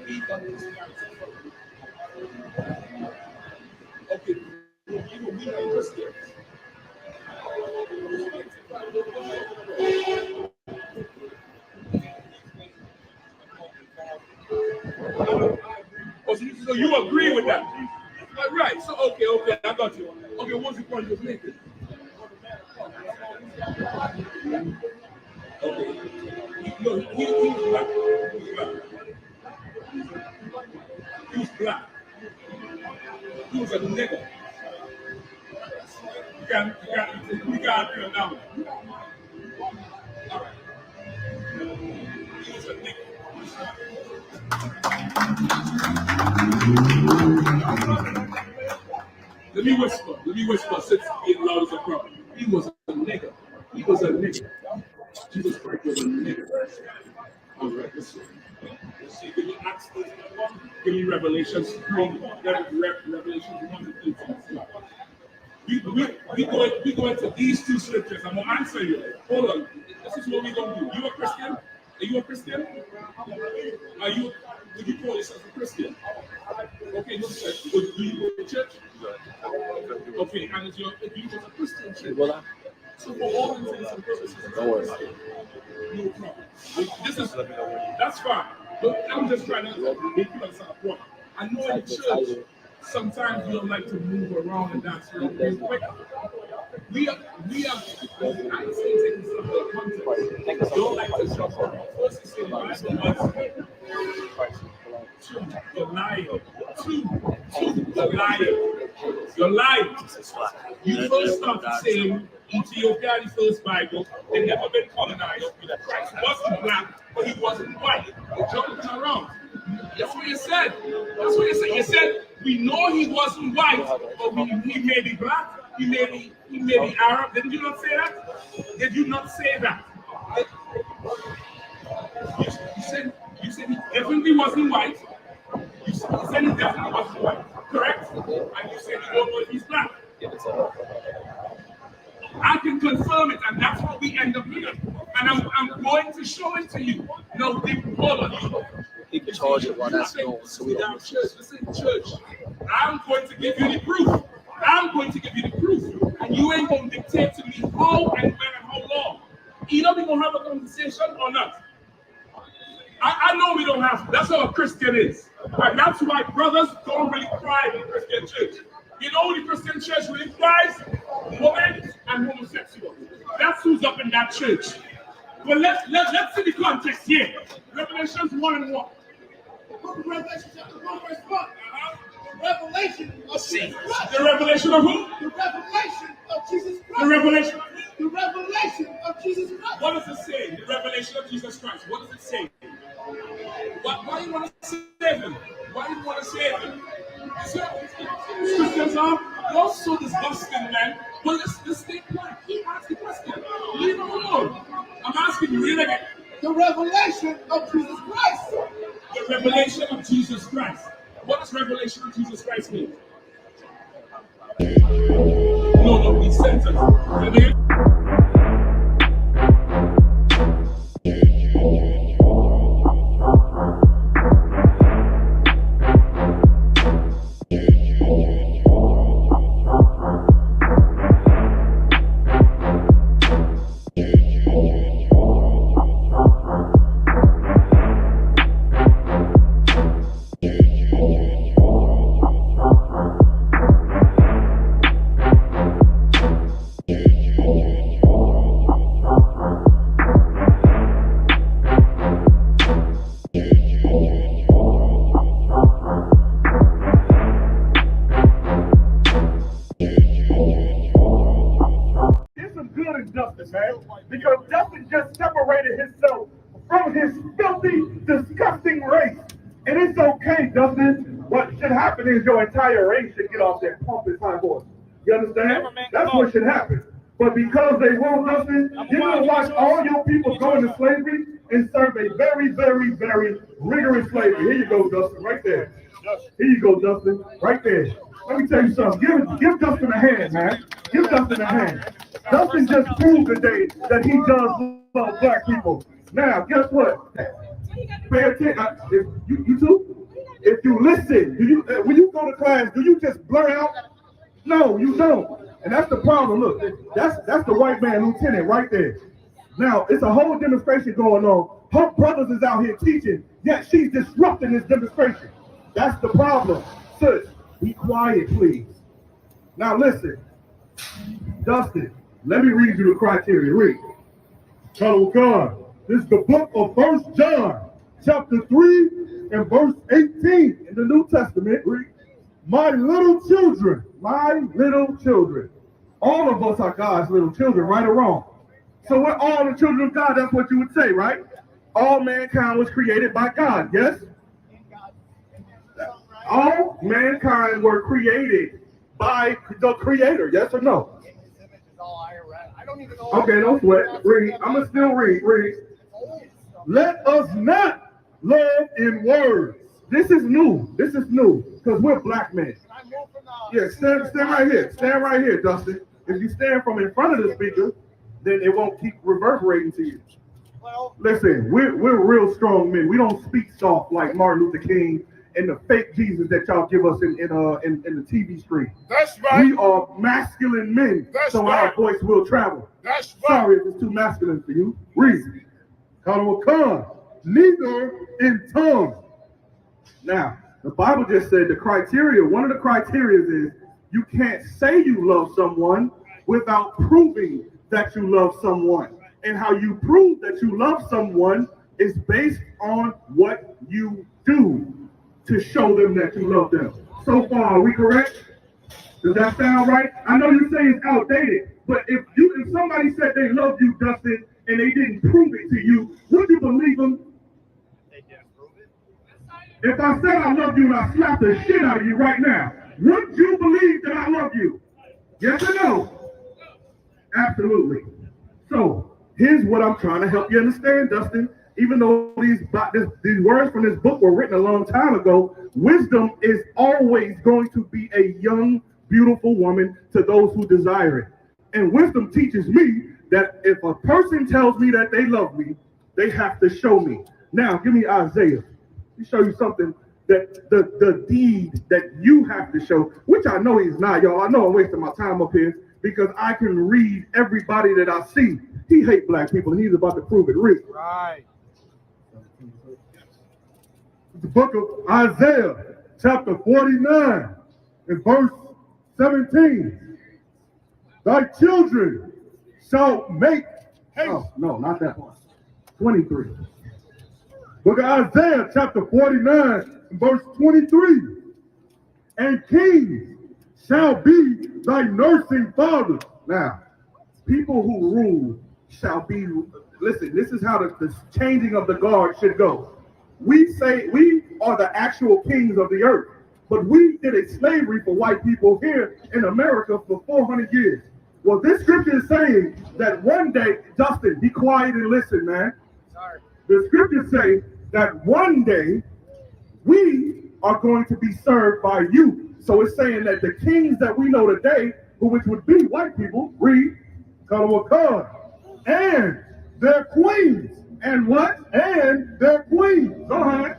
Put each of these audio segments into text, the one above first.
he got his character from. Okay, even we are Christians. Oh, so you agree with that? Right. So okay, I got you. Okay, what's the point you was making? Okay. No, he's black. He was black. He was a nigga. You can't feel now. All right. He was a nigga. Let me whisper, since being loud is a problem. He was a nigga. He was a nigga. Jesus Christ was a nigga. All right, let's see. Give me Acts 1. Give me Revelations 3. Revelations 1 and 2. We go into these two scriptures. I'm going to answer you. Hold on. This is what we're going to do. You a Christian? Are you a Christian? Would you call yourself a Christian? Okay, no church. Do you go to church? Okay, and you just a Christian church. So for all intents and purposes, no problem. That's fine. But I'm just trying to make you understand the point. I know in church, sometimes you don't like to move around and dance real quick. We are. I ain't saying taking some of the context. Don't like to jump around. First, you say the Bible you're lying. Two, you're lying. You're lying. You first started saying Ethiopia, the first Bible, they never been colonized. Christ wasn't black, but he wasn't white. You're jumping around. That's what you said. You said we know he wasn't white, but he may be black. He may be Arab. Didn't you not say that? Did you not say that? You said he definitely wasn't white. You said he definitely wasn't white. Correct? And you said you don't know if he's black. I can confirm it, and that's what we end up here. And I'm going to show it to you. No, hold on. He can charge it while that's going. So we don't listen, church. I'm going to give you the proof. And you ain't going to dictate to me how and when and how long. Either we going to have a conversation or not. I know we don't have to. That's how a Christian is. And that's why brothers don't really cry in the Christian church. You know the Christian church really cries? Women and homosexuals. That's who's up in that church. But let's see the context here. Revelations 1 and 1. Revelation chapter 1, verse 1. The revelation of Jesus Christ. The revelation of who? The revelation of Jesus Christ. The revelation. The revelation of Jesus Christ. What does it say? The revelation of Jesus Christ. What does it say? Why do you want to save him? Why do you want to save him? Christians are you're so disgusting, man. Well, let's stay quiet. He asked the question. Leave him alone. I'm asking you, read again. The revelation of Jesus Christ. The revelation of Jesus Christ. What does revelation of Jesus Christ mean? No, the sentence. Because Justin just separated himself from his filthy, disgusting race. And it's okay, Justin. What should happen is your entire race should get off that pump and high horse. You understand? That's what should happen. But because they won't, Justin, you're going to watch all your people go into slavery and serve a very, very, very rigorous slavery. Here you go, Justin, right there. Here you go, Justin, right there. Let me tell you something. Give Justin a hand, man. Give Justin a hand. Justin just proved today that he does love black people. Now, guess what? Pay attention. You too? If you listen, when you go to class, do you just blur out? No, you don't. And that's the problem. Look, that's the white man lieutenant right there. Now, it's a whole demonstration going on. Her brothers is out here teaching, yet she's disrupting this demonstration. That's the problem. Sis, be quiet, please. Now listen, Dustin, let me read you the criteria. Read. Hello, God. This is the book of 1 John, chapter 3 and verse 18 in the New Testament. Read. My little children, all of us are God's little children, right or wrong? So we're all the children of God, that's what you would say, right? All mankind was created by God, yes? All mankind were created by the Creator, yes or no? Okay, don't sweat. Read. I'm going to still read. Read. Let us not love in words. This is new. Because we're black men. Yeah, stand right here. Stand right here, Dustin. If you stand from in front of the speaker, then it won't keep reverberating to you. Listen, we're real strong men. We don't speak soft like Martin Luther King and the fake Jesus that y'all give us in the TV screen. That's right. We are masculine men, so our voice will travel. That's right. Sorry if it's too masculine for you. Read. Neither in tongue. Now, the Bible just said the criteria, one of the criteria is you can't say you love someone without proving that you love someone. And how you prove that you love someone is based on what you do to show them that you love them. So far, are we correct? Does that sound right? I know you say it's outdated, but if somebody said they love you, Dustin, and they didn't prove it to you, would you believe them? They didn't prove it. If I said I love you and I slapped the shit out of you right now, would you believe that I love you? Yes or no? Absolutely. So here's what I'm trying to help you understand, Dustin. Even though these words from this book were written a long time ago, wisdom is always going to be a young, beautiful woman to those who desire it. And wisdom teaches me that if a person tells me that they love me, they have to show me. Now, give me Isaiah. Let me show you something that the deed that you have to show, which I know he's not, y'all. I know I'm wasting my time up here because I can read everybody that I see. He hates black people and he's about to prove it. Read. Right. The book of Isaiah, chapter 49, and verse 17. Thy children shall make, oh, no, not that one. 23. Book of Isaiah, chapter 49, and verse 23. And kings shall be thy nursing fathers. Now, people who rule shall be, listen, this is how the changing of the guard should go. We say we are the actual kings of the earth, but we did a slavery for white people here in America for 400 years. Well, this scripture is saying that one day, Dustin, be quiet and listen, man. Sorry. The scriptures say that one day we are going to be served by you. So it's saying that the kings that we know today, which would be white people, read, and their queens. And what? And their queens. Go ahead.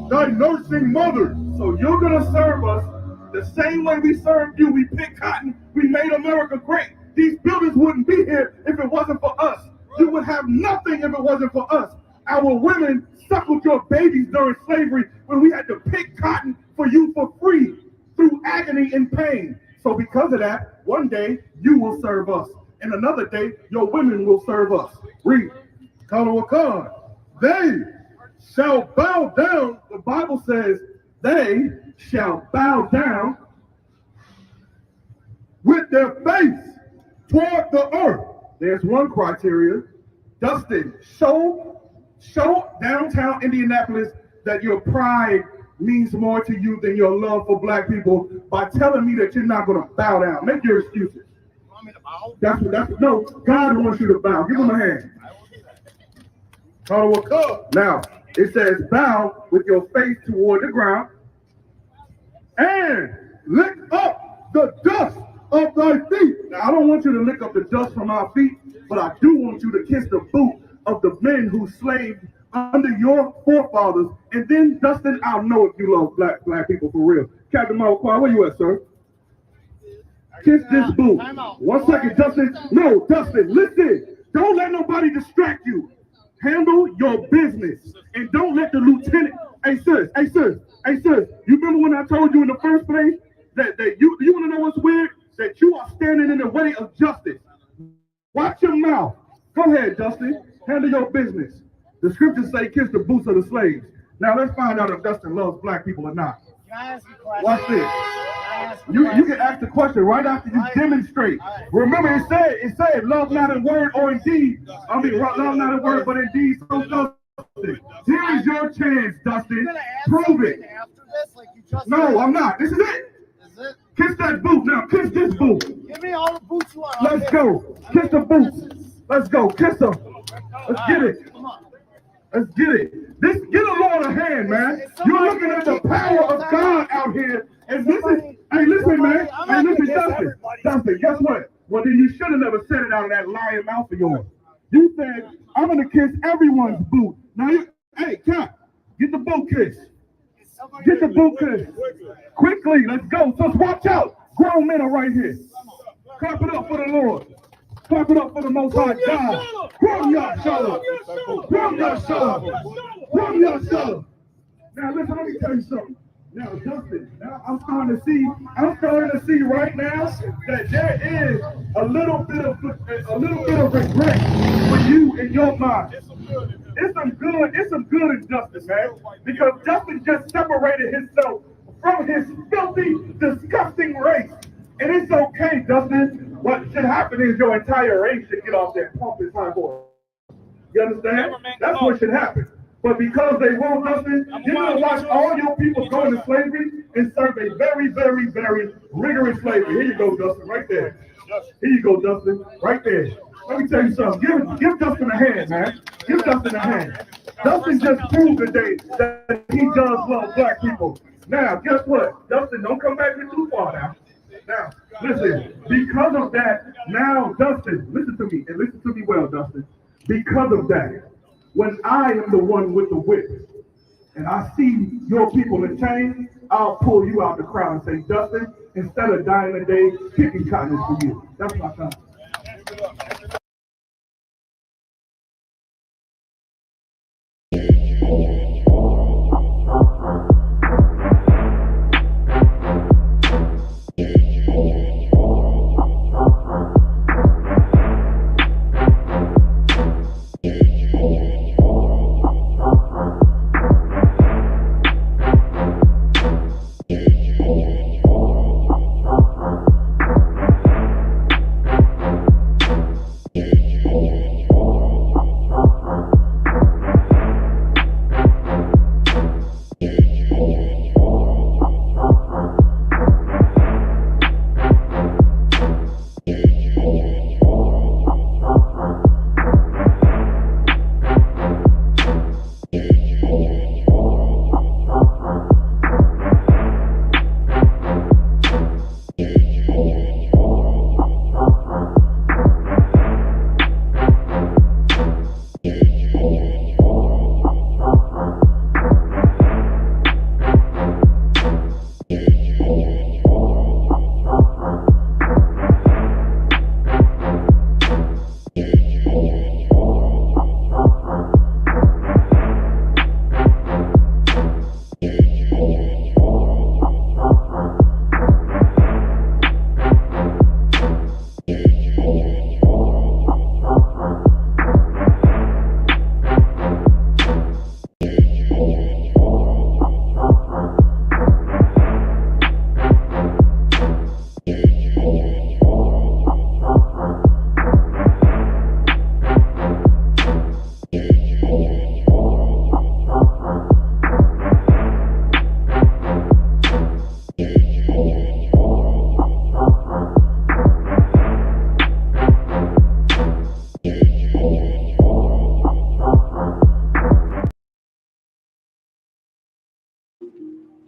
Thy nursing mother. So you're going to serve us the same way we served you. We picked cotton. We made America great. These buildings wouldn't be here if it wasn't for us. You would have nothing if it wasn't for us. Our women suckled your babies during slavery when we had to pick cotton for you for free through agony and pain. So because of that, one day you will serve us. And another day, your women will serve us. Read. They shall bow down. The Bible says they shall bow down with their face toward the earth. There's one criteria. Dustin, show downtown Indianapolis that your pride means more to you than your love for black people by telling me that you're not going to bow down. Make your excuses. You want me to bow? No, God wants you to bow. Give him a hand. Now, it says bow with your face toward the ground and lick up the dust of thy feet. Now, I don't want you to lick up the dust from our feet, but I do want you to kiss the boot of the men who slaved under your forefathers. And then, Dustin, I'll know if you love black people for real. Captain Marquardt, where you at, sir? Kiss this boo. 1 second, Dustin. No, Dustin, listen. Don't let nobody distract you. Handle your business. And don't let the lieutenant. Hey, sis. You remember when I told you in the first place that you want to know what's weird? That you are standing in the way of justice. Watch your mouth. Go ahead, Dustin. Handle your business. The scriptures say kiss the boots of the slaves. Now let's find out if Dustin loves black people or not. Watch this. You can ask the question right after you demonstrate. Remember, it said, love not in word or in deed. I mean, love not in word, but in deed. So here is your chance, Dustin. Prove it. No, I'm not. This is it. Kiss that boot now. Kiss this boot. Give me all the boots you want. Let's go. Kiss the boots. Let's go. Kiss them. Let's get it. Let's get it. Get a Lord a hand, man. You're looking at the power of God out here. And this is, hey, listen, man. Hey, listen, Dustin, guess what? Well, then you should have never said it out of that lying mouth of yours. You said, I'm going to kiss everyone's boot. Now, hey, Cap, get the boot kiss. Get the boot kiss. Quickly, let's go. So watch out. Grown men are right here. Clap it up for the Lord. Clap it up for the Most High God. From YAHANNA. From YAHANNA. From YAHANNA. Now listen, let me tell you something. Now, Dustin, now I'm starting to see right now that there is a little bit of regret for you in your mind. It's some good in Dustin, man. Because Dustin just separated himself from his filthy, disgusting race. And it's okay, Dustin. What should happen is your entire race should get off that pump his high boy. You understand? That's what should happen. But because they won't, Dustin, you're going to watch all your people go into slavery and serve a very, very, very rigorous slavery. Here you go, Dustin, right there. Here you go, Dustin, right there. Let me tell you something. Give Dustin a hand, man. Give Dustin a hand. Dustin just proved today that he does love black people. Now, guess what? Dustin, don't come back too far now. Now, listen, because of that, now, Dustin, listen to me, and listen to me well, Dustin. Because of that, when I am the one with the whip, and I see your people in chains, I'll pull you out the crowd and say, Dustin, instead of dying a day, kicking cotton is for you. That's my time.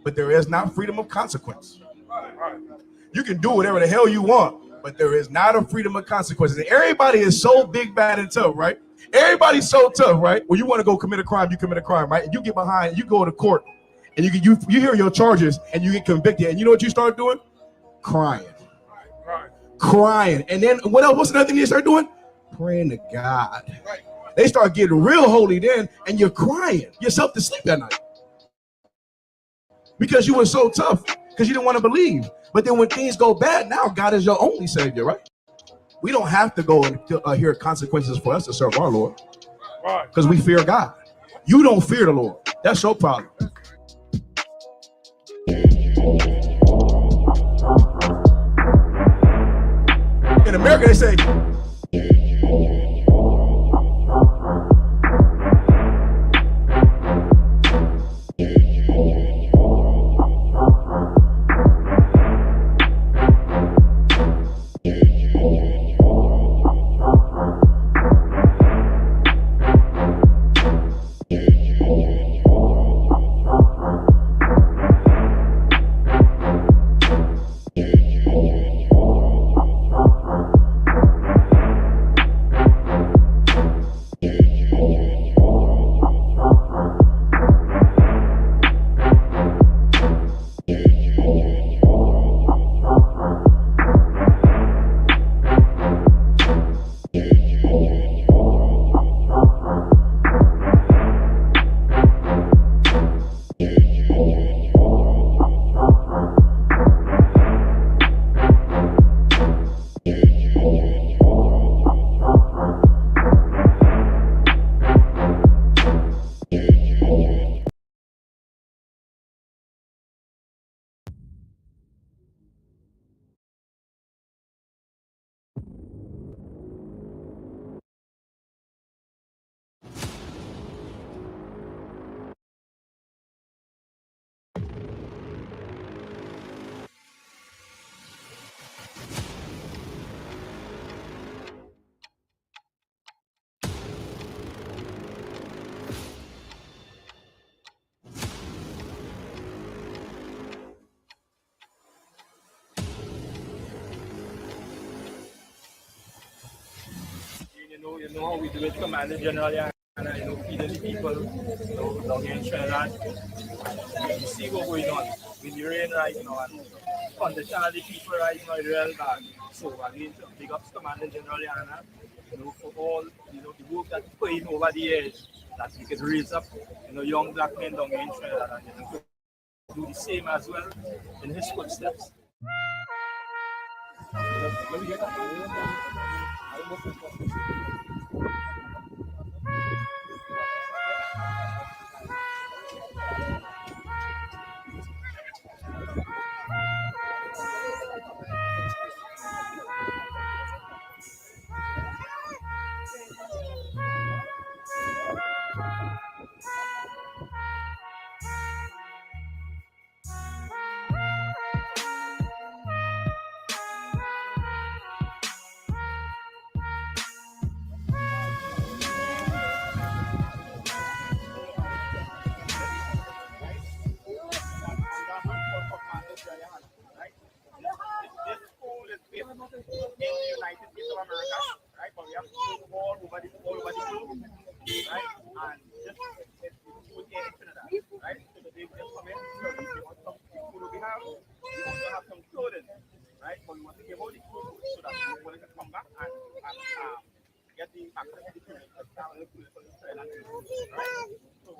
But there is not freedom of consequence. You can do whatever the hell you want, but there is not a freedom of consequences. And everybody is so big, bad, and tough, right? Everybody's so tough, right? When you want to go commit a crime, you commit a crime, right? And you get behind, you go to court, and you hear your charges, and you get convicted, and you know what you start doing? Crying. Crying. And then what else? What's another thing they start doing? Praying to God. They start getting real holy then, and you're crying yourself to sleep at night. Because you were so tough, because you didn't want to believe. But then when things go bad, now God is your only savior, right? We don't have to go and hear consequences for us to serve our Lord. Because we fear God. You don't fear the Lord. That's your problem. In America, they say, you know how we do it, Commander General, feeding the people, down here in Trinidad. You see what's going on with the rain right now, and condition of the people right now is real bad. So again, big ups Commander General YAHANNA, for all, the work that put in over the years, that we can raise up, young black men down here in Trinidad, and do the same as well in his footsteps. Let me get that. In the United States of America, right? But we have people all over the globe, right? And just food here in Trinidad, right? So they just come in, so we want some food we have. We also have some clothing, right? But we want to give all the food so that people can come back and get the access to the food. Because now we're looking for the Trinidad, right? So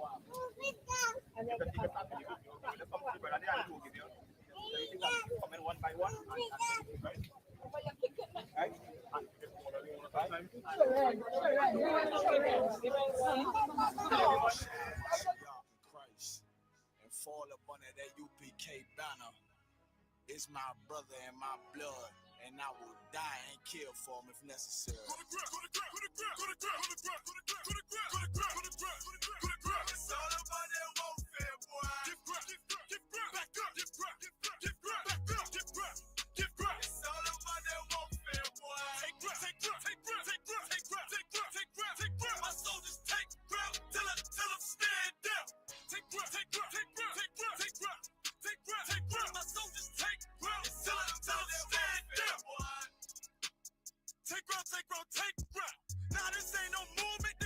you can take a sample. You just come to the brother there and we'll give you. So you can come in one by one and right? Right? Christ and fall up under that U.P.K banner. It's my brother and my blood, and I will die and kill for him if necessary. It's all about that warfare, boy. Back up. It's all about that warfare, boy. My soldiers take grip till I'm stand down. Take grip. My soldiers take grip till I'm stand down. Take grip. Now this ain't no movement.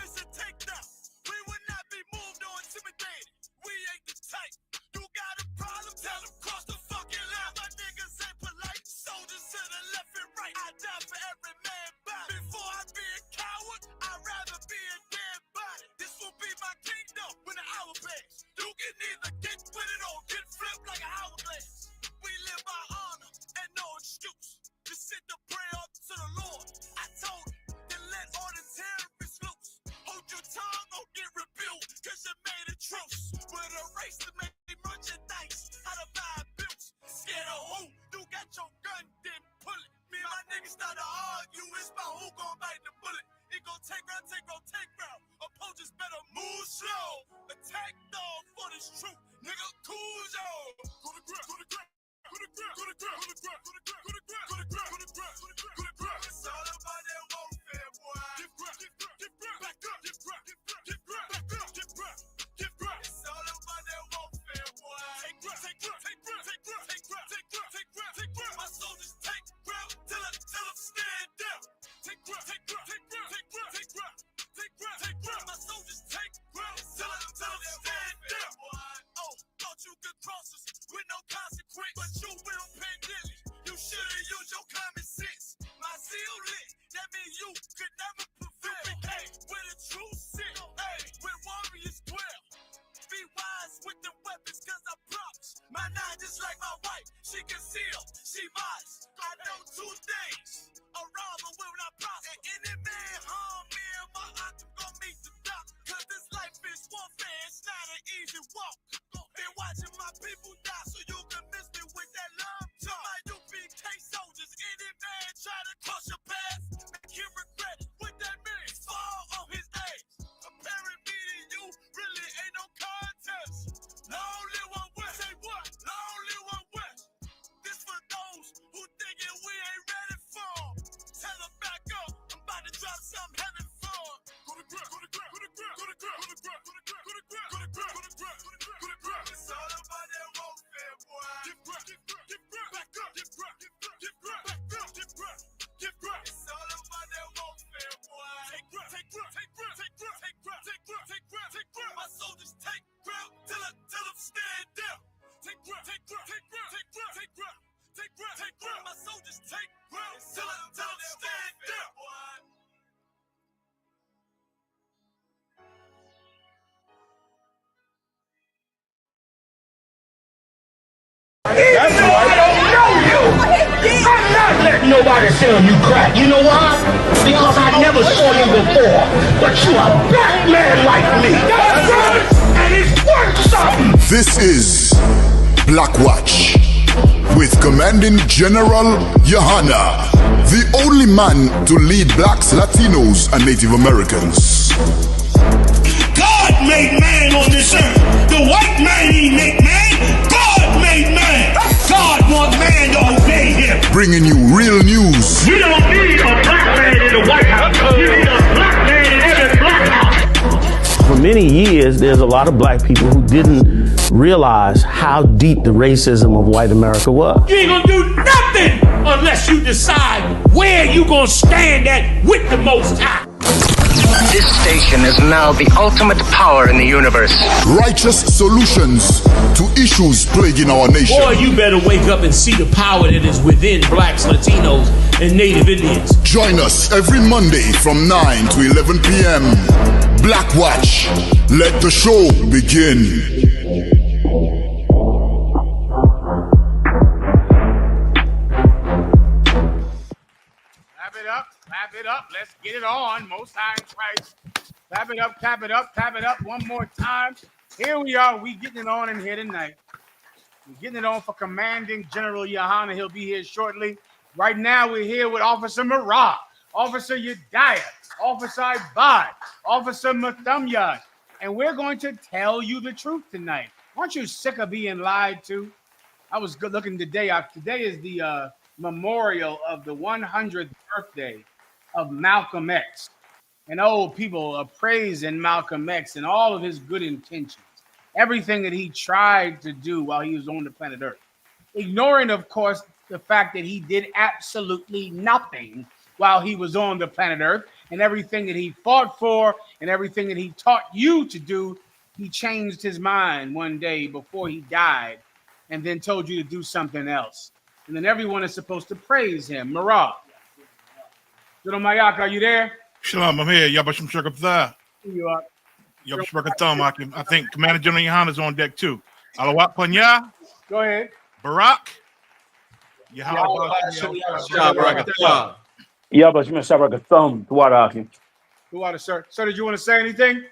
crosses with no consequence. But you will pay Diddy. You should've used your common sense. My zeal lit, that means you could never prevail. Hey, with a true sit, hey, with warriors dwell. Be wise with the weapons, cause I promise. My nine just like my wife, she concealed, she modest. I know two things, a robber will not prosper. And any man harm me and my aunt gon' meet the doc. Cause this life is warfare, it's not an easy walk. Been watching my people die so you can miss me with that love talk. My U.P.K soldiers, any man try to cross your path, make him regret it. What that means, fall on his ass. Comparing me to you really ain't no contest. Long live one West, say what? Long live one West. This for those who thinking we ain't ready for. Tell them back up, I'm about to drop something heavy for. Go to grip, go to grip, go to grip, go to grip, go to grip, go to grip, go to grip, go to grip, go to grip, go to grip. It's all about that warfare, boy. Give grip, give grip, back up, give grip, give grip, back up, give grip, give grip. It's all about that warfare, boy. Take grip, take grip, take grip, take grip, take grip, take grip, take grip, take grip. My soldiers take grip till them stand down. Take grip, take grip, take grip, take grip, take grip, take grip, take grip. My soldiers take grip till them stand down. Even though I don't know you, I'm not letting nobody sell you crack. You know why? Because I never saw you before. But you a black man like me. That's right. And it's worth something. This is Black Watch with Commanding General YAHANNA, the only man to lead blacks, Latinos, and Native Americans. God made man on this earth. The white man he made man. God made man. God wants man to obey him. Bringing you real news. You don't need a black man in the White House. You need a black man in every black house. For many years, there's a lot of black people who didn't realize how deep the racism of white America was. You ain't gonna do nothing unless you decide where you gonna stand at with the Most High. This station is now the ultimate power in the universe. Righteous solutions to issues plaguing our nation. Boy, you better wake up and see the power that is within blacks, Latinos, and Native Indians. Join us every Monday from 9 to 11 p.m. Black Watch. Let the show begin. Clap it up. Let's get it on. Most High in Christ. Clap it up, clap it up, clap it up one more time. Here we are. We getting it on in here tonight. We're getting it on for Commanding General YAHANNA. He'll be here shortly. Right now, we're here with Officer Marah, Officer Yediah, Officer I.S.U.P.K, Officer Mathamyad. And we're going to tell you the truth tonight. Aren't you sick of being lied to? I was good looking today. Today is the memorial of the 100th birthday of Malcolm X. And old people are praising Malcolm X and all of his good intentions, everything that he tried to do while he was on the planet Earth, ignoring, of course, the fact that he did absolutely nothing while he was on the planet Earth, and everything that he fought for and everything that he taught you to do, he changed his mind one day before he died and then told you to do something else. And then everyone is supposed to praise him. Marah. Little Mayak, are you there? Shalom, I'm here. Yabashim Shakatha. You are. Yabashim Shakatha. I think Commander General YAHANNA's on deck too. Alawat Panya. Go ahead. Barak. Who are the sir? Sir, did you want to say anything?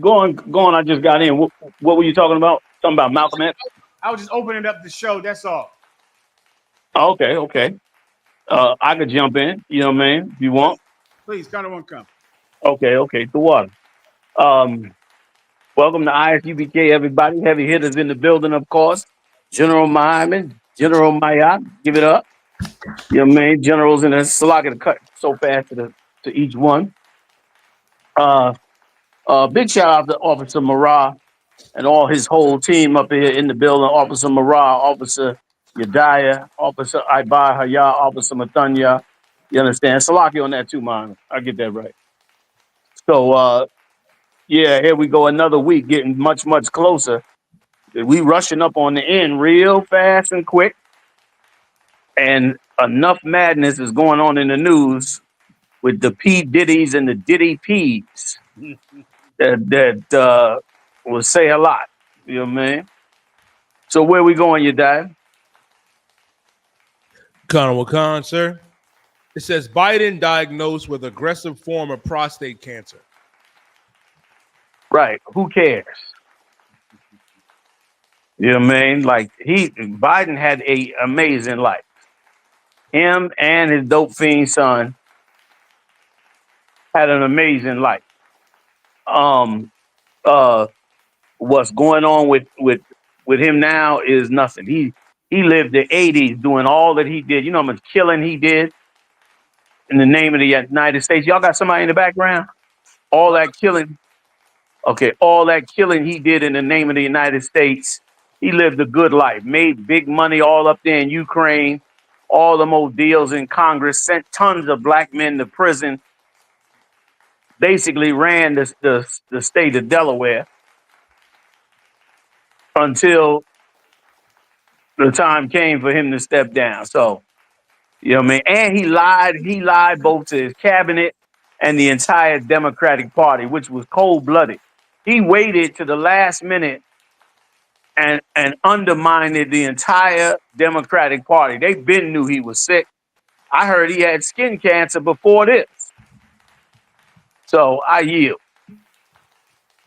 Go on. I just got in. What were you talking about? Something about Malcolm X? I was just opening up the show. That's all. Okay. I could jump in. You know what I mean? If you want. Please, kind of one come. Okay. The water. Welcome to I.S.U.P.K, everybody. Heavy hitters in the building, of course. General Muhammad, General Mayat, give it up. You know what I mean? Generals in the Salaka to cut so fast to each one. Big shout out to Officer Marah and all his whole team up here in the building. Officer Marah, Officer Yediah, Officer I.S.U.P.K, Officer Matanya. You understand? Salaki on that too, man. I get that right. So, yeah, here we go. Another week getting much, much closer We rushing up on the end real fast and quick, and enough madness is going on in the news with the P Diddy's and the Diddy P's that will say a lot. You know what I mean? So where we going, you dad? Khan, sir. It says Biden diagnosed with aggressive form of prostate cancer. Right. Who cares? You know what I mean? Like Biden had a amazing life. Him and his dope fiend son had an amazing life. What's going on with him now is nothing. He lived the 80s doing all that he did. You know how much killing he did in the name of the United States. Y'all got somebody in the background? All that killing. Okay, all that killing he did in the name of the United States. He lived a good life, made big money all up there in Ukraine, all them old deals in Congress, sent tons of black men to prison, basically ran the state of Delaware until the time came for him to step down. So, you know what I mean? And he lied both to his cabinet and the entire Democratic Party, which was cold-blooded. He waited to the last minute and undermined the entire Democratic Party. They been knew he was sick. I heard he had skin cancer before this. So I yield.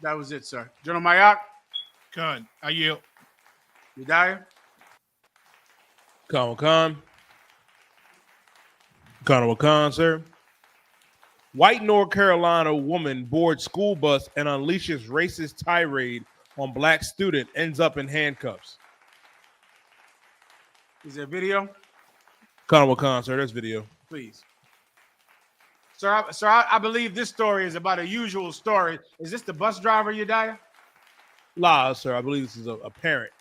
That was it, sir. General Mayak? Khan, I yield. Yedaya? Khan, sir. White North Carolina woman boards school bus and unleashes racist tirade on black student, ends up in handcuffs. Is there video? Khan, sir. There's video. Please. Sir, I believe this story is about a usual story. Is this the bus driver, Yedaya? La, sir. I believe this is a parent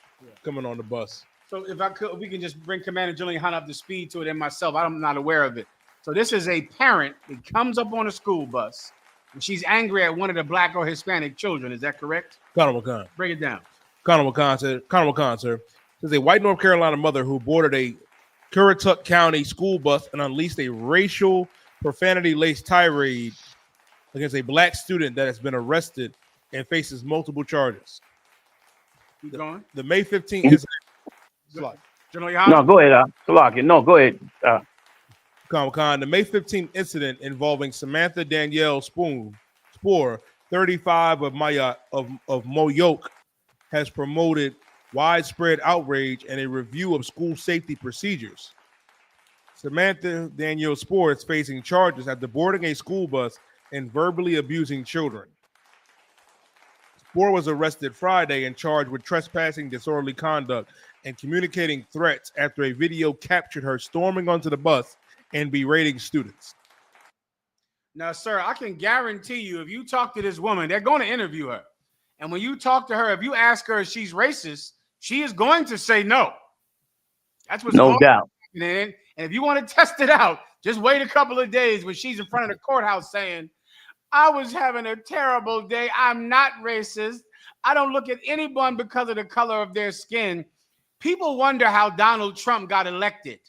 coming on the bus. So if we can just bring Commander General YAHANNA up to speed to it and myself. I'm not aware of it. So this is a parent that comes up on a school bus and she's angry at one of the black or Hispanic children. Is that correct? Khan. Break it down. Khan, sir. There's a white North Carolina mother who boarded a Currituck County school bus and unleashed a racial profanity-laced tirade against a black student that has been arrested and faces multiple charges. Keep going. The May 15th incident. General YAHANNA? No, go ahead. Salaki. No, go ahead. Khan. The May 15th incident involving Samantha Danielle Spoor, 35 of Moyoke, has promoted widespread outrage and a review of school safety procedures. Samantha Danielle Spoor is facing charges after boarding a school bus and verbally abusing children. Spoor was arrested Friday and charged with trespassing, disorderly conduct, and communicating threats after a video captured her storming onto the bus and berating students. Now, sir, I can guarantee you, if you talk to this woman, they're going to interview her. And when you talk to her, if you ask her if she's racist, she is going to say no. That's what's no doubt. And if you want to test it out, just wait a couple of days when she's in front of the courthouse saying, I was having a terrible day. I'm not racist. I don't look at anyone because of the color of their skin. People wonder how Donald Trump got elected.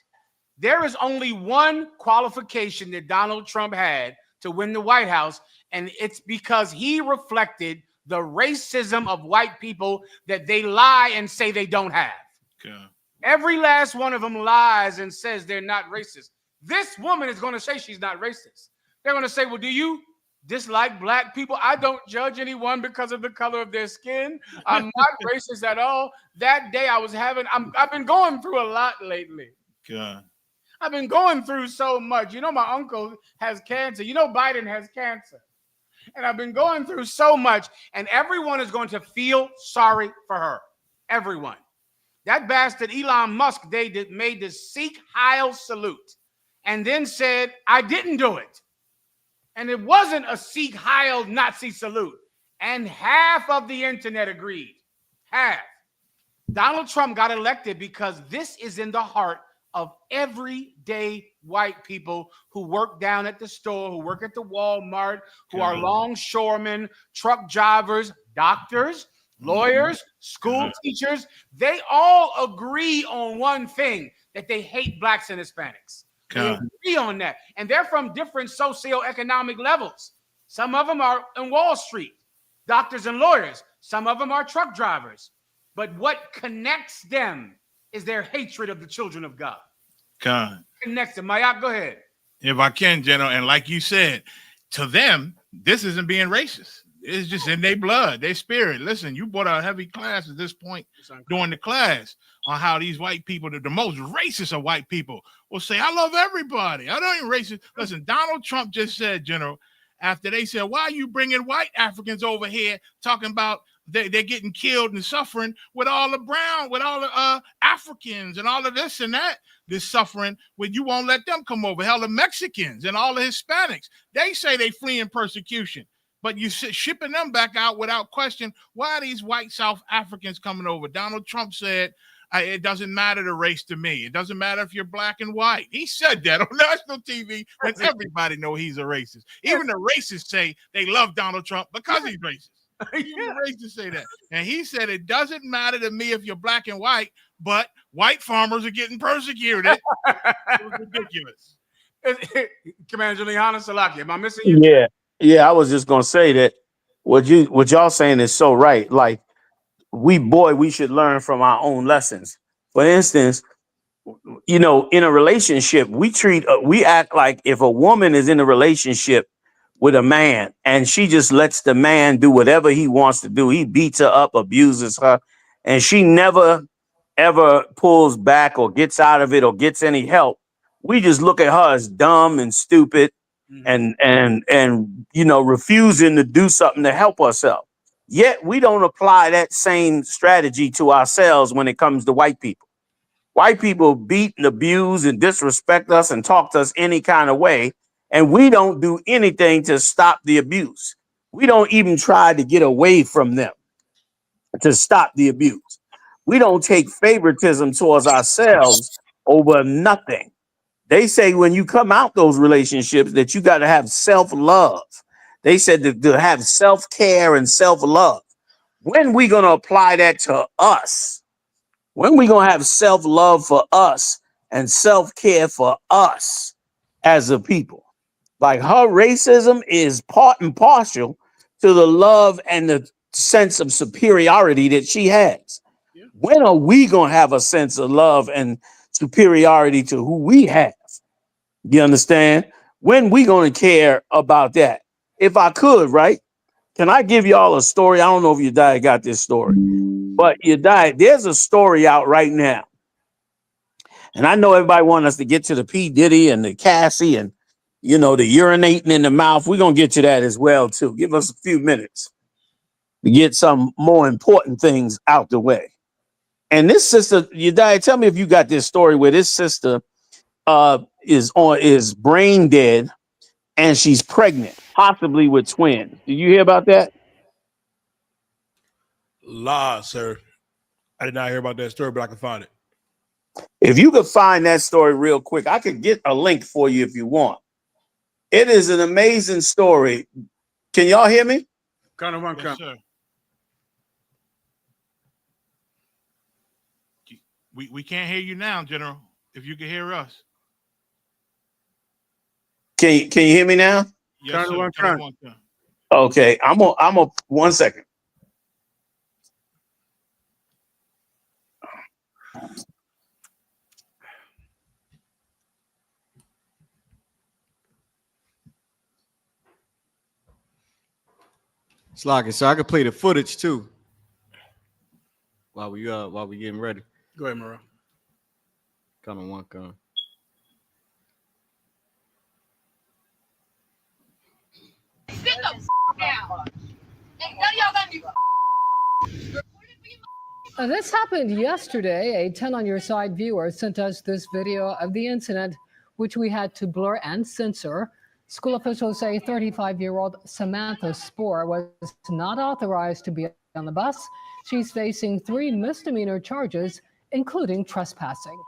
There is only one qualification that Donald Trump had to win the White House, and it's because he reflected the racism of white people that they lie and say they don't have. Okay. Every last one of them lies and says they're not racist. This woman is going to say she's not racist. They're going to say, well, do you dislike black people? I don't judge anyone because of the color of their skin. I'm not racist at all. That day I was having, I've been going through a lot lately. God. I've been going through so much. You know, my uncle has cancer. You know, Biden has cancer. And I've been going through so much. And everyone is going to feel sorry for her. Everyone. That bastard Elon Musk, they made the Sikh Heil salute and then said, I didn't do it. And it wasn't a Sikh Heil Nazi salute. And half of the internet agreed. Half. Donald Trump got elected because this is in the heart of everyday white people who work down at the store, who work at the Walmart, who are longshoremen, truck drivers, doctors, lawyers, school teachers, they all agree on one thing, that they hate blacks and Hispanics. They agree on that. And they're from different socioeconomic levels. Some of them are in Wall Street, doctors and lawyers. Some of them are truck drivers. But what connects them is their hatred of the children of God. Connects them. Mayat, go ahead. If I can, General, and like you said, to them, this isn't being racist. It's just in their blood, their spirit. Listen, you brought a heavy class at this point during the class on how these white people, the most racist of white people, will say, I love everybody. I don't even racist. Listen, Donald Trump just said, General, after they said, why are you bringing white Africans over here talking about they're getting killed and suffering with all the brown, with all the Africans and all of this and that, this suffering, when you won't let them come over. Hell, the Mexicans and all the Hispanics, they say they fleeing persecution, but you shipping them back out without question. Why are these white South Africans coming over? Donald Trump said, it doesn't matter the race to me. It doesn't matter if you're black and white. He said that on national TV when everybody know he's a racist. Even the racists say they love Donald Trump because he's racist. Even the racists say that. And he said, it doesn't matter to me if you're black and white, but white farmers are getting persecuted. It was ridiculous. Commander YAHANNA, Salaki, am I missing you? Yeah. I was just gonna say that what y'all saying is so right. Like we should learn from our own lessons. For instance, in a relationship, we act like if a woman is in a relationship with a man and she just lets the man do whatever he wants to do, he beats her up, abuses her, and she never ever pulls back or gets out of it or gets any help, we just look at her as dumb and stupid and refusing to do something to help herself. Yet we don't apply that same strategy to ourselves when it comes to white people. White people beat and abuse and disrespect us and talk to us any kind of way, and we don't do anything to stop the abuse. We don't even try to get away from them to stop the abuse. We don't take favoritism towards ourselves over nothing. They say when you come out those relationships that you got to have self-love. They said to have self-care and self-love. When we going to apply that to us? When we going to have self-love for us and self-care for us as a people? Like her racism is part and partial to the love and the sense of superiority that she has. Yeah. When are we going to have a sense of love and superiority to who we have? You understand? When we going to care about that? If I could, right? Can I give y'all a story? I don't know if Yediah got this story, but Yediah, there's a story out right now. And I know everybody wants us to get to the P. Diddy and the Cassie and, the urinating in the mouth. We're going to get to that as well, too. Give us a few minutes to get some more important things out the way. And this sister, Yediah, tell me if you got this story where this sister is brain dead and she's pregnant, possibly with twins. Did you hear about that? Sir. I did not hear about that story, but I can find it. If you could find that story real quick, I could get a link for you if you want. It is an amazing story. Can y'all hear me? Kind of one yes, sir. We can't hear you now, General. If you can hear us. Can you hear me now? Yes, sir. Okay, I'm a 1 second. Slocky, so I could play the footage too. While we getting ready. Go ahead, Mara. Coming one come. Sit the down. And none of y'all gonna be. This happened yesterday. A 10 on your side viewer sent us this video of the incident, which we had to blur and censor. School officials say 35-year-old Samantha Spoor was not authorized to be on the bus. She's facing 3 misdemeanor charges, including trespassing.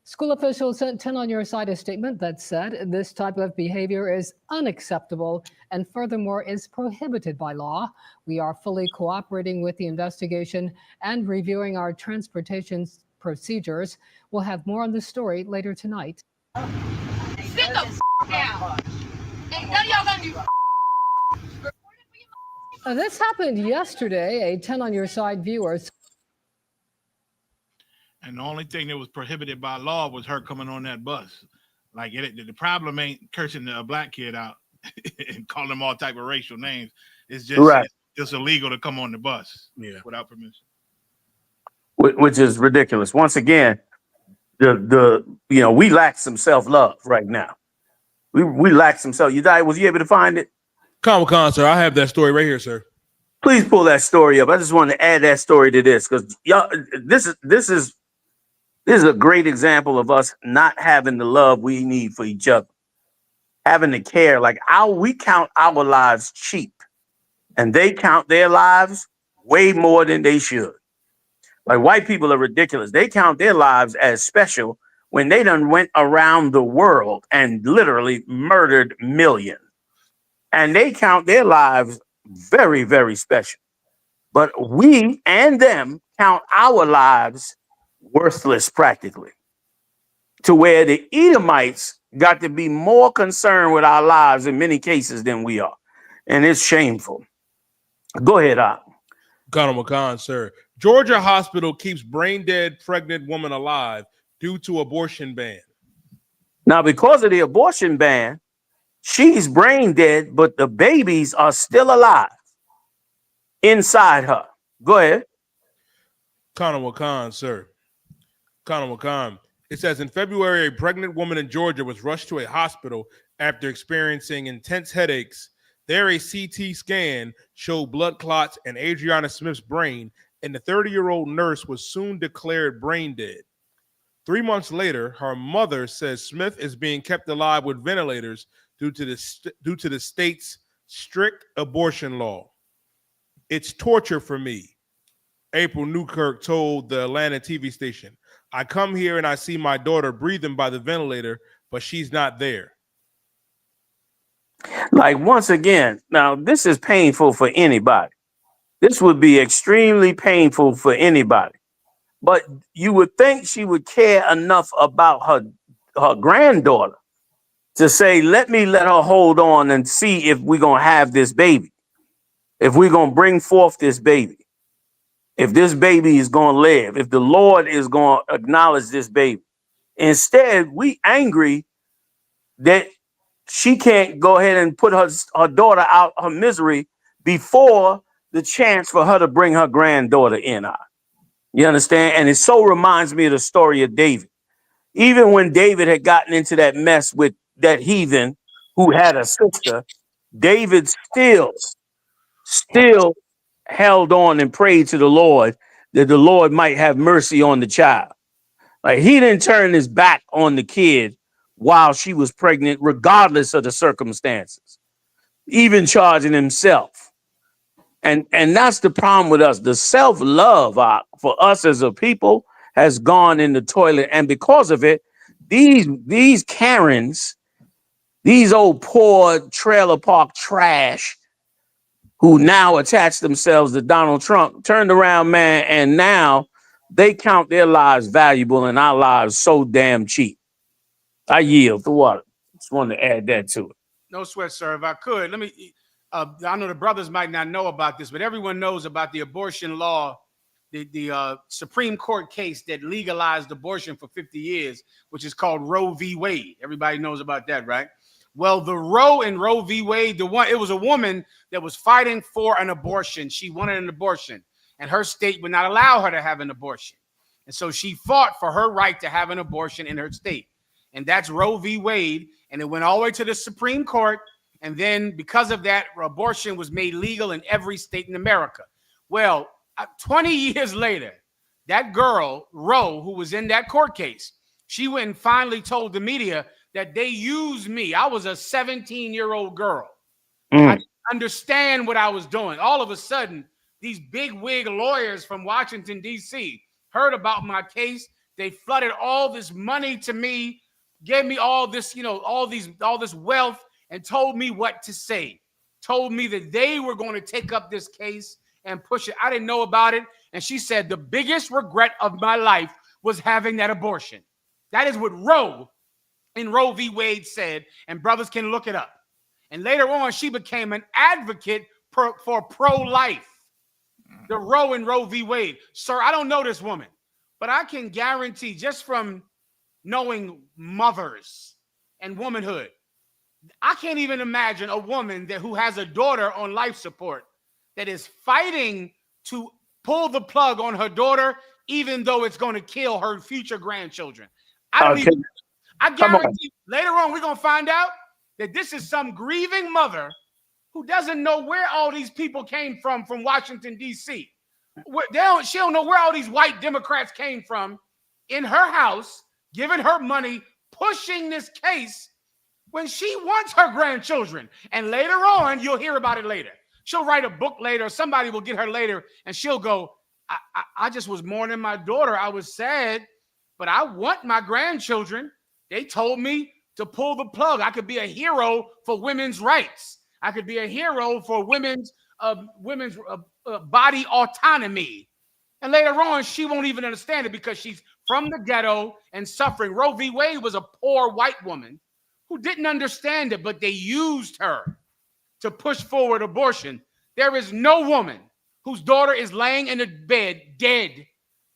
School officials sent 10 on Your Side a statement that said this type of behavior is unacceptable and furthermore is prohibited by law. We are fully cooperating with the investigation and reviewing our transportation procedures. We'll have more on this story later tonight. Sit the down. Ain't none of y'all gonna do. This happened yesterday. A 10 on Your Side viewer. And the only thing that was prohibited by law was her coming on that bus. Like the problem ain't cursing a black kid out and calling them all type of racial names. It's just it's illegal to come on the bus without permission. Which is ridiculous. Once again, we lack some self-love right now. We lack some self. Was you able to find it? Comic-Con, sir. I have that story right here, sir. Please pull that story up. I just want to add that story to this because y'all, this is a great example of us not having the love we need for each other, having the care. Like we count our lives cheap, and they count their lives way more than they should. Like white people are ridiculous. They count their lives as special when they done went around the world and literally murdered millions. And they count their lives very, very special. But we and them count our lives worthless practically, to where the Edomites got to be more concerned with our lives in many cases than we are. And it's shameful. Go ahead, Comic-Con, sir. Georgia hospital keeps brain dead pregnant woman alive due to abortion ban. Now, because of the abortion ban, she's brain dead, but the babies are still alive inside her. Go ahead. Comic-Con, sir. Comic-Con. It says in February, a pregnant woman in Georgia was rushed to a hospital after experiencing intense headaches. There, a CT scan showed blood clots in Adriana Smith's brain, and the 30-year-old nurse was soon declared brain dead. 3 months later, her mother says Smith is being kept alive with ventilators due to the state's strict abortion law. It's torture for me, April Newkirk told the Atlanta TV station. I come here and I see my daughter breathing by the ventilator, but she's not there. Like, once again, now this is painful for anybody. This would be extremely painful for anybody. But you would think she would care enough about her granddaughter to say, let her hold on and see if we're going to have this baby. If we're going to bring forth this baby. If this baby is going to live. If the Lord is going to acknowledge this baby. Instead, we angry that she can't go ahead and put her daughter out her misery before the chance for her to bring her granddaughter in. You understand? And it so reminds me of the story of David. Even when David had gotten into that mess with that heathen who had a sister, David still held on and prayed to the Lord that the Lord might have mercy on the child. Like, he didn't turn his back on the kid while she was pregnant, regardless of the circumstances, even charging himself. And that's the problem with us. The self-love for us as a people has gone in the toilet. And because of it, these Karens, these old poor trailer park trash who now attach themselves to Donald Trump, turned around, man, and now they count their lives valuable and our lives so damn cheap. I yield the water. Just wanted to add that to it. No sweat, sir. If I could, let me. I know the brothers might not know about this, but everyone knows about the abortion law, the Supreme Court case that legalized abortion for 50 years, which is called Roe v. Wade. Everybody knows about that, right? Well, the Roe and Roe v. Wade, it was a woman that was fighting for an abortion. She wanted an abortion, and her state would not allow her to have an abortion. And so she fought for her right to have an abortion in her state. And that's Roe v. Wade. And it went all the way to the Supreme Court. And then because of that, abortion was made legal in every state in America. Well, 20 years later, that girl, Roe, who was in that court case, she went and finally told the media that they used me. I was a 17-year-old girl. I didn't understand what I was doing. All of a sudden, these big wig lawyers from Washington, D.C. heard about my case. They flooded all this money to me, gave me all this, all this wealth, and told me what to say. Told me that they were going to take up this case and push it. I didn't know about it. And she said, the biggest regret of my life was having that abortion. That is what Roe v. Wade said, and brothers can look it up. And later on, she became an advocate for pro-life. The Roe v. Wade. Sir, I don't know this woman, but I can guarantee, just from knowing mothers and womanhood, I can't even imagine a woman who has a daughter on life support that is fighting to pull the plug on her daughter, even though it's going to kill her future grandchildren. I guarantee later on we're going to find out that this is some grieving mother who doesn't know where all these people came from Washington, D.C. She don't know where all these white Democrats came from in her house, giving her money, pushing this case when she wants her grandchildren. And later on, you'll hear about it later. She'll write a book later. Somebody will get her later, and she'll go, I just was mourning my daughter. I was sad, but I want my grandchildren. They told me to pull the plug. I could be a hero for women's rights. I could be a hero for women's body autonomy. And later on, she won't even understand it because she's from the ghetto and suffering. Roe v. Wade was a poor white woman who didn't understand it, but they used her to push forward abortion. There is no woman whose daughter is laying in a bed dead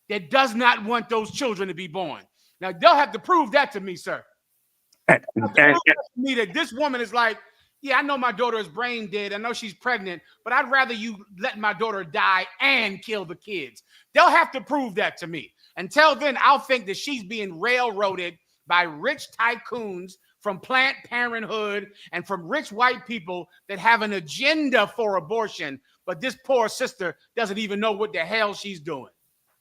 that does not want those children to be born. Now, they'll have to prove that to me, sir. Me that this woman is like, yeah, I know my daughter is brain dead. I know she's pregnant, but I'd rather you let my daughter die and kill the kids. They'll have to prove that to me. Until then, I'll think that she's being railroaded by rich tycoons from Planned Parenthood and from rich white people that have an agenda for abortion, but this poor sister doesn't even know what the hell she's doing.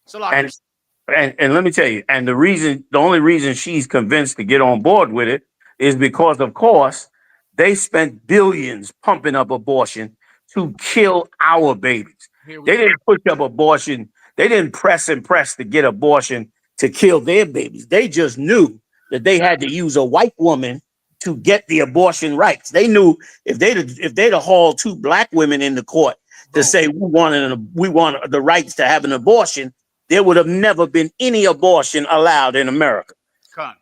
So and let me tell you, and the only reason she's convinced to get on board with it is because, of course, they spent billions pumping up abortion to kill our babies. They didn't push up abortion. They didn't press and press to get abortion to kill their babies. They just knew that they had to use a white woman to get the abortion rights. They knew if they'd hauled two black women in the court to say we want the rights to have an abortion, there would have never been any abortion allowed in America.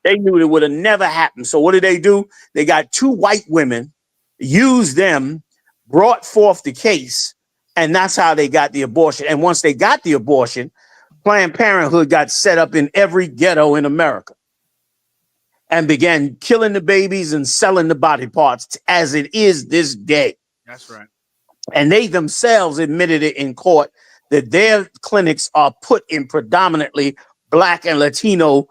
They knew it would have never happened. So what did they do? They got two white women, used them, brought forth the case, and that's how they got the abortion. And once they got the abortion, Planned Parenthood got set up in every ghetto in America and began killing the babies and selling the body parts as it is this day. That's right. And they themselves admitted it in court that their clinics are put in predominantly Black and Latino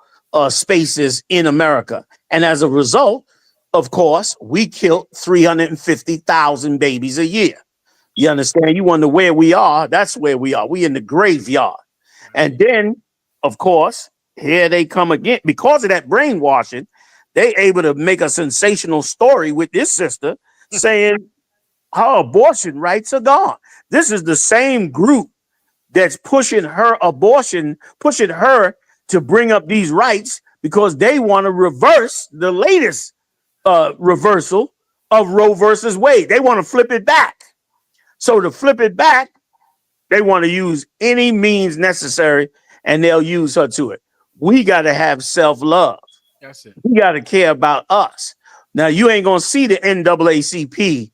spaces in America. And as a result, of course, we killed 350,000 babies a year. You understand? You wonder where we are. That's where we are. We in the graveyard. And then, of course, here they come again. Because of that brainwashing, they able to make a sensational story with this sister saying her abortion rights are gone. This is the same group that's pushing her abortion, pushing her to bring up these rights because they want to reverse the latest reversal of Roe versus Wade. They want to flip it back. So to flip it back, they want to use any means necessary, and they'll use her to it. We got to have self-love. That's it. We got to care about us. Now, you ain't going to see the NAACP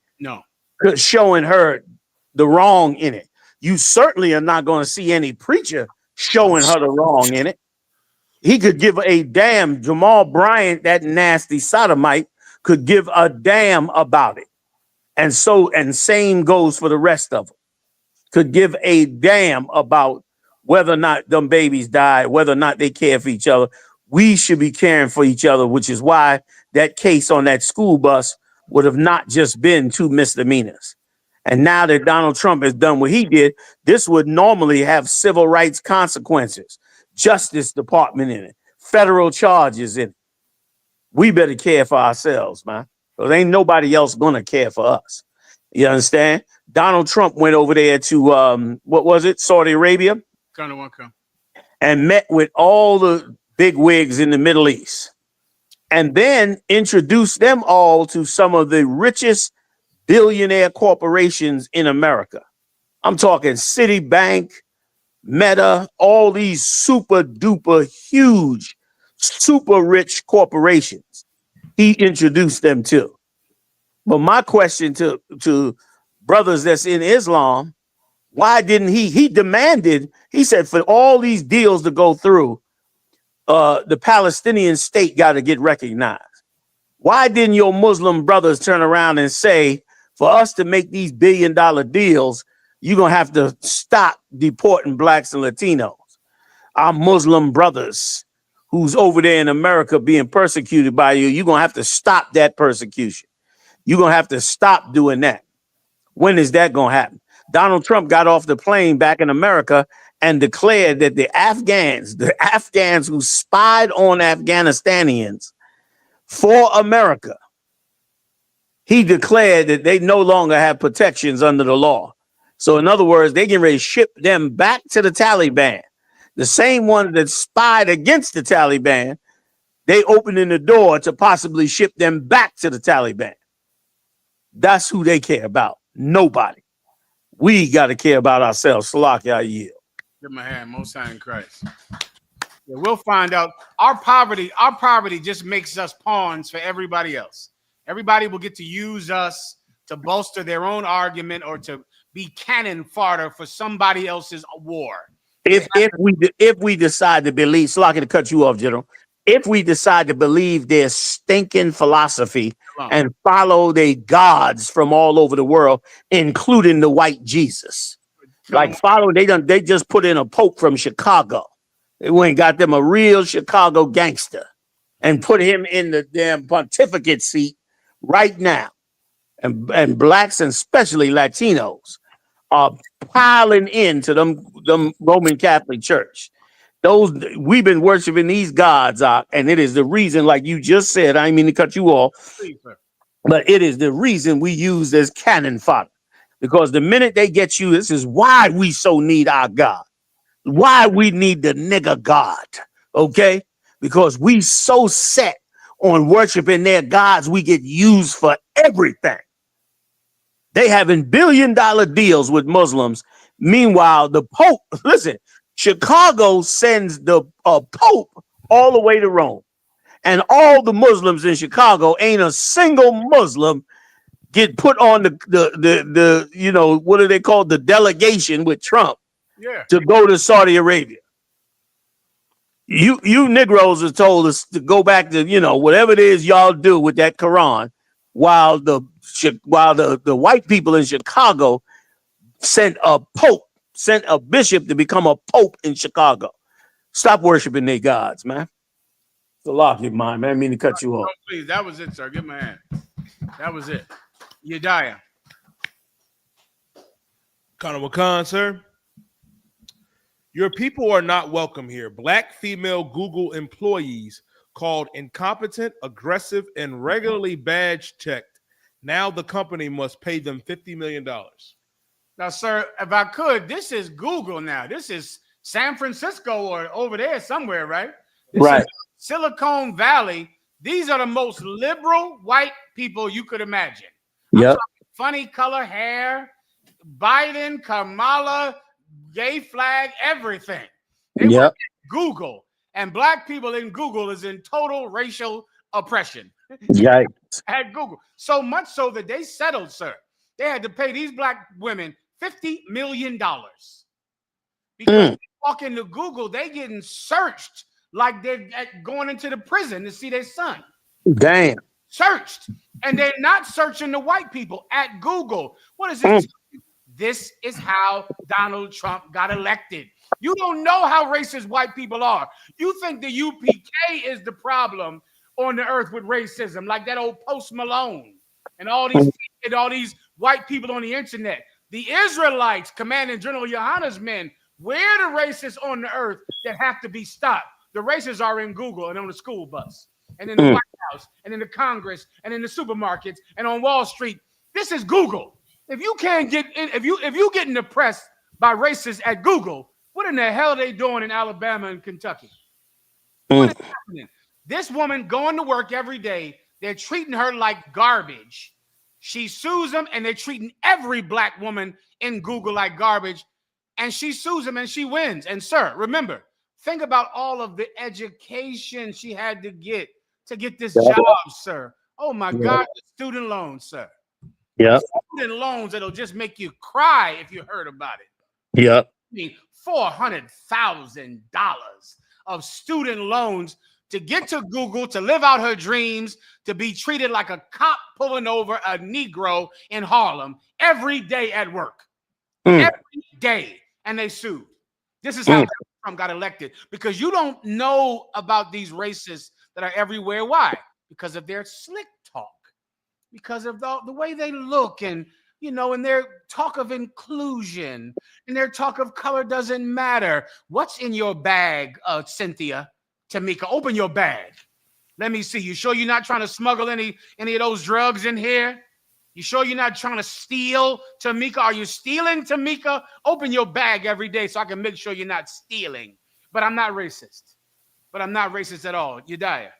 showing her the wrong in it. You certainly are not going to see any preacher showing her the wrong in it. He could give a damn. Jamal Bryant, that nasty sodomite, could give a damn about it. And same goes for the rest of them. Could give a damn about whether or not them babies die, whether or not they care for each other. We should be caring for each other, which is why that case on that school bus would have not just been 2 misdemeanors. And now that Donald Trump has done what he did, this would normally have civil rights consequences, Justice Department in it, federal charges in it. We better care for ourselves, man. Because ain't nobody else gonna care for us. You understand? Donald Trump went over there to Saudi Arabia, Kind of one come. and met with all the big wigs in the Middle East, and then introduced them all to some of the richest billionaire corporations in America. I'm talking Citibank, Meta, all these super duper huge, super rich corporations. He introduced them to. But my question to brothers that's in Islam, why didn't he demanded, he said, for all these deals to go through, the Palestinian state got to get recognized. Why didn't your Muslim brothers turn around and say, for us to make these billion-dollar deals, you're going to have to stop deporting blacks and Latinos? Our Muslim brothers who's over there in America being persecuted by you, you're going to have to stop that persecution. You're going to have to stop doing that. When is that going to happen? Donald Trump got off the plane back in America and declared that the Afghans who spied on Afghanistanians for America, he declared that they no longer have protections under the law. So in other words, they get ready to ship them back to the Taliban. The same one that spied against the Taliban, they opening the door to possibly ship them back to the Taliban. That's who they care about. Nobody. We got to care about ourselves. Salak, I yield. Give my hand, Most High in Christ. Yeah, we'll find out. Our poverty just makes us pawns for everybody else. Everybody will get to use us to bolster their own argument or to be cannon fodder for somebody else's war. If we decide to believe, Salak, to cut you off, General. If we decide to believe their stinking philosophy and follow their gods from all over the world, including the white Jesus, like follow, they just put in a pope from Chicago. They went and got them a real Chicago gangster and put him in the damn pontificate seat right now. And blacks and especially Latinos are piling into them Roman Catholic Church. We've been worshiping these gods, and it is the reason, like you just said, I didn't mean to cut you off, but it is the reason we use as cannon fodder. Because the minute they get you, this is why we so need our God. Why we need the nigger God, okay? Because we so set on worshiping their gods, we get used for everything. They having billion-dollar deals with Muslims. Meanwhile, the Pope, listen, Chicago sends the Pope all the way to Rome. And all the Muslims in Chicago, ain't a single Muslim get put on the you know, what are they called? The delegation with Trump to go to Saudi Arabia. You Negroes are told us to go back to, you know, whatever it is y'all do with that Quran, while the white people in Chicago sent a bishop to become a pope in Chicago. Stop worshiping their gods, man. It's a lot of your mind, man. I mean to cut you off. No, please, that was it, sir. Give my hand. That was it. Yediah. Colonel Wakan, sir. Your people are not welcome here. Black female Google employees called incompetent, aggressive, and regularly badge checked. Now the company must pay them $50 million. Now, sir, if I could, this is Google now. This is San Francisco or over there somewhere, right? This is Silicon Valley. These are the most liberal white people you could imagine. Yep. Funny color hair, Biden, Kamala, gay flag, everything. They work at Google, and black people in Google is in total racial oppression. Yikes. At Google. So much so that they settled, sir. They had to pay these black women $50 million. Because they walk into Google, they getting searched like they're going into the prison to see their son. Damn. Searched. And they're not searching the white people at Google. What is it? This is how Donald Trump got elected. You don't know how racist white people are. You think the UPK is the problem on the earth with racism, like that old Post Malone and all these white people on the internet. The Israelites, Commanding General YAHANNA's men, we're the racists on the earth that have to be stopped. The racists are in Google and on the school bus and in the White House and in the Congress and in the supermarkets and on Wall Street. This is Google. If you can't get in, if you getting oppressed by racists at Google, what in the hell are they doing in Alabama and Kentucky? What is happening? This woman going to work every day. They're treating her like garbage. She sues them, and they're treating every black woman in Google like garbage. And she sues them, and she wins. And sir, remember, think about all of the education she had to get this job, sir. Oh my God, the student loans, sir. Yeah. Student loans that'll just make you cry if you heard about it. Yeah. I mean, $400,000 of student loans to get to Google, to live out her dreams, to be treated like a cop pulling over a Negro in Harlem every day at work. Every day. And they sued. This is how Trump got elected, because you don't know about these racists that are everywhere. Why? Because of their slick talk, because of the way they look, and and their talk of inclusion, and their talk of color doesn't matter. What's in your bag, Cynthia, Tamika? Open your bag. Let me see. You sure you're not trying to smuggle any of those drugs in here? You sure you're not trying to steal, Tamika? Are you stealing, Tamika? Open your bag every day so I can make sure you're not stealing. But I'm not racist. But I'm not racist at all. Yediah.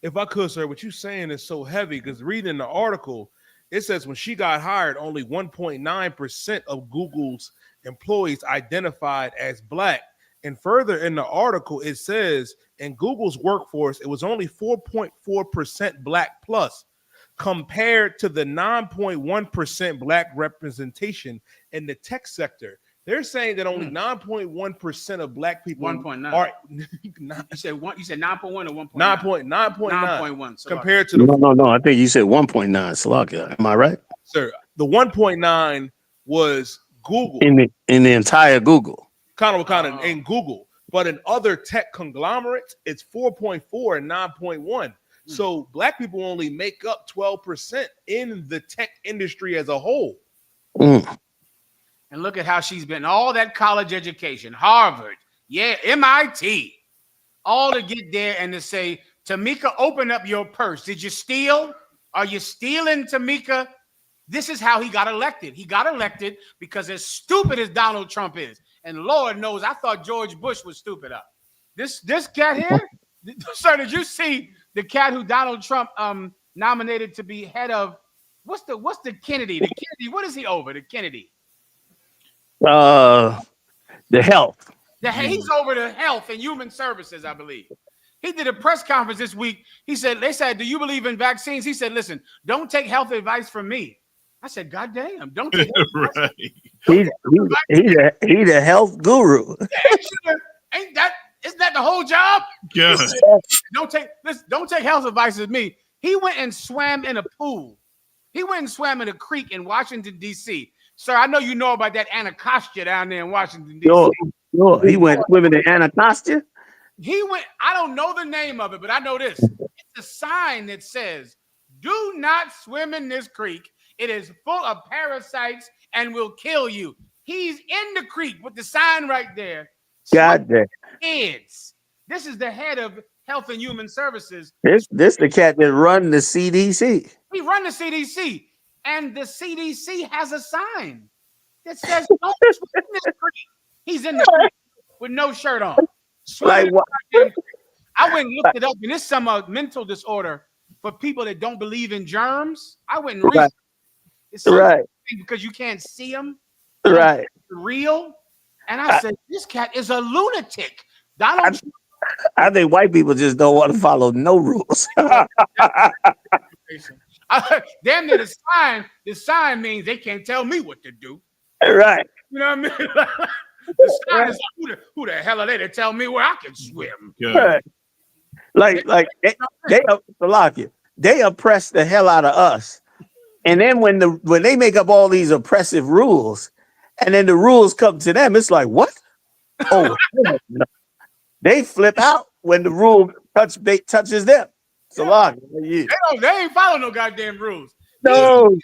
If I could, sir, what you're saying is so heavy, because reading the article, it says when she got hired, only 1.9% of Google's employees identified as black. And further in the article, it says in Google's workforce, it was only 4.4% black plus, compared to the 9.1% black representation in the tech sector. They're saying that only 9.1% of black people 1.9 are. You said 9.1 or 1.9? 9.9 compared to the No. I think you said 1.9. Salaka. Am I right? Sir, the 1.9 was Google In the entire Google. kind of in Google, but in other tech conglomerates, it's 4.4 and 9.1. So black people only make up 12% in the tech industry as a whole. And look at how she's been, all that college education, Harvard, MIT, all to get there and to say, Tamika, open up your purse. Did you steal? Are you stealing, Tamika? This is how he got elected. He got elected because as stupid as Donald Trump is, and Lord knows, I thought George Bush was stupid up. This cat here, sir, did you see the cat who Donald Trump nominated to be head of? What's the Kennedy? The Kennedy, what is he over? The Kennedy. The health. He's over the health and human services, I believe. He did a press conference this week. They said, do you believe in vaccines? He said, listen, don't take health advice from me. I said, God damn, don't take health advice. He's a health guru. Isn't that the whole job? Yeah. Don't take health advice from me. He went and swam in a pool. He went and swam in a creek in Washington, D.C. Sir, I know you know about that Anacostia down there in Washington, D.C. Sure. He went swimming in Anacostia? I don't know the name of it, but I know this. It's a sign that says, do not swim in this creek. It is full of parasites and will kill you. He's in the creek with the sign right there. God damn. Kids. This is the head of Health and Human Services. This the cat that run the CDC. He run the CDC. And the CDC has a sign that says, don't swim in this creek. He's in the creek with no shirt on. Like what? I went and looked it up, and it's some mental disorder for people that don't believe in germs. I went and researched it. It's right. Because you can't see them. Right. It's real. And I said, this cat is a lunatic. Donald Trump. I think white people just don't want to follow no rules. Damn near the sign means they can't tell me what to do. Right. You know what I mean? The sign is like, who the hell are they to tell me where I can swim? Right. Like they oppress the hell out of us. And then when they make up all these oppressive rules, and then the rules come to them, it's like, what? Oh, they flip out when the rule touches them. So they ain't follow no goddamn rules. No.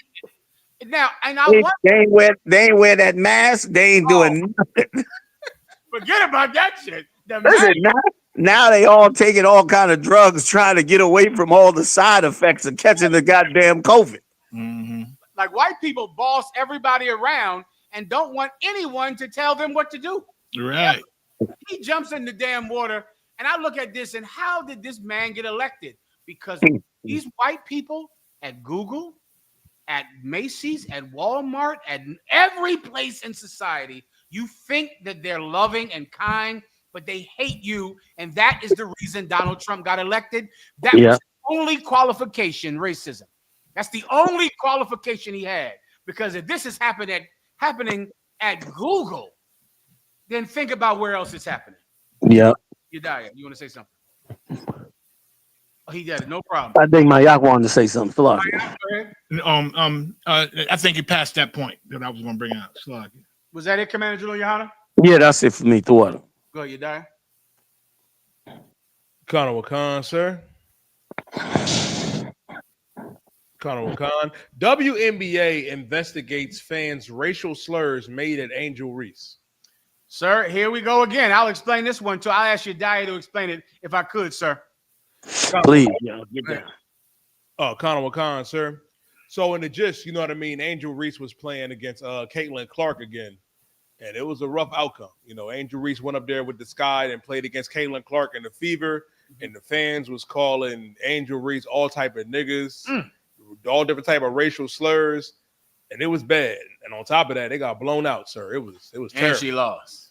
Now, and they ain't wear that mask. They ain't doing nothing. Forget about that shit. Listen, now they all taking all kind of drugs, trying to get away from all the side effects of catching the goddamn COVID. Mm-hmm. Like white people boss everybody around and don't want anyone to tell them what to do. Right. He jumps in the damn water And I look at this and how did this man get elected? Because these white people at Google, at Macy's, at Walmart, at every place in society, you think that they're loving and kind, but they hate you. And that is the reason Donald Trump got elected. That was the only qualification, racism. That's the only qualification he had. Because if this is happening at Google, then think about where else it's happening. Yeah. Yedaya, you want to say something? Oh, he did it. No problem. I think my Yak wanted to say something. Slug. I think he passed that point that I was going to bring out. Slug. Was that it, Commander General Yohanna? Yeah, that's it for me. Go ahead, Yedaya. Colonel Wakan, sir. Colonel Wakan. WNBA investigates fans' racial slurs made at Angel Reese. Sir, here we go again. I'll explain this one too. I'll ask Yedaya to explain it if I could, sir. Please. Yeah, get there. Oh, Colonel Wakan, sir. So in the gist, you know what I mean? Angel Reese was playing against Caitlin Clark again. And it was a rough outcome. You know, Angel Reese went up there with the Sky and played against Caitlin Clark in the Fever. And the fans was calling Angel Reese all type of niggas, all different type of racial slurs. And it was bad. And on top of that, they got blown out, sir. It was terrible. And she lost.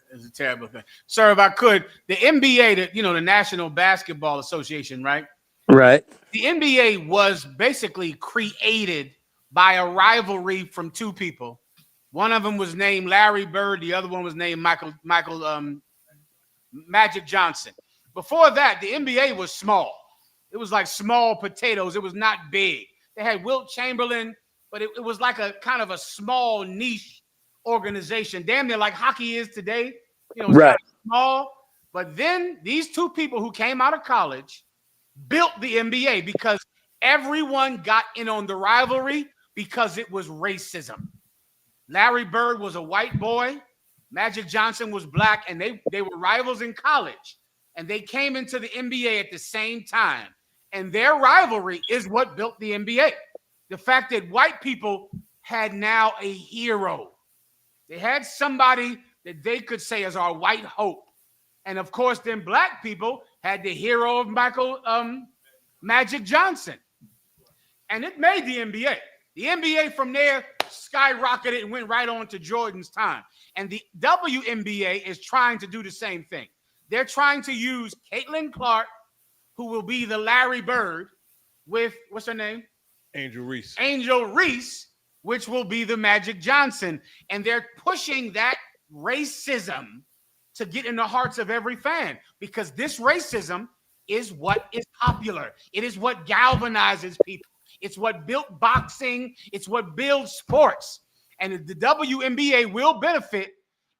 It's a terrible thing. Sir, if I could, the NBA, the National Basketball Association, right? Right. The NBA was basically created by a rivalry from two people. One of them was named Larry Bird. The other one was named Magic Johnson. Before that, the NBA was small. It was like small potatoes. It was not big. They had Wilt Chamberlain, but it was like a kind of a small niche organization, damn near like hockey is today. It's right. Kind of small. But then these two people who came out of college built the NBA because everyone got in on the rivalry because it was racism. Larry Bird was a white boy. Magic Johnson was black, and they were rivals in college. And they came into the NBA at the same time. And their rivalry is what built the NBA. The fact that white people had now a hero. They had somebody that they could say is our white hope. And of course, then black people had the hero of Magic Johnson. And it made the NBA. The NBA from there skyrocketed and went right on to Jordan's time. And the WNBA is trying to do the same thing. They're trying to use Caitlin Clark, who will be the Larry Bird, with, what's her name? Angel Reese. Angel Reese, which will be the Magic Johnson. And they're pushing that racism to get in the hearts of every fan, because this racism is what is popular. It is what galvanizes people. It's what built boxing. It's what builds sports. And the WNBA will benefit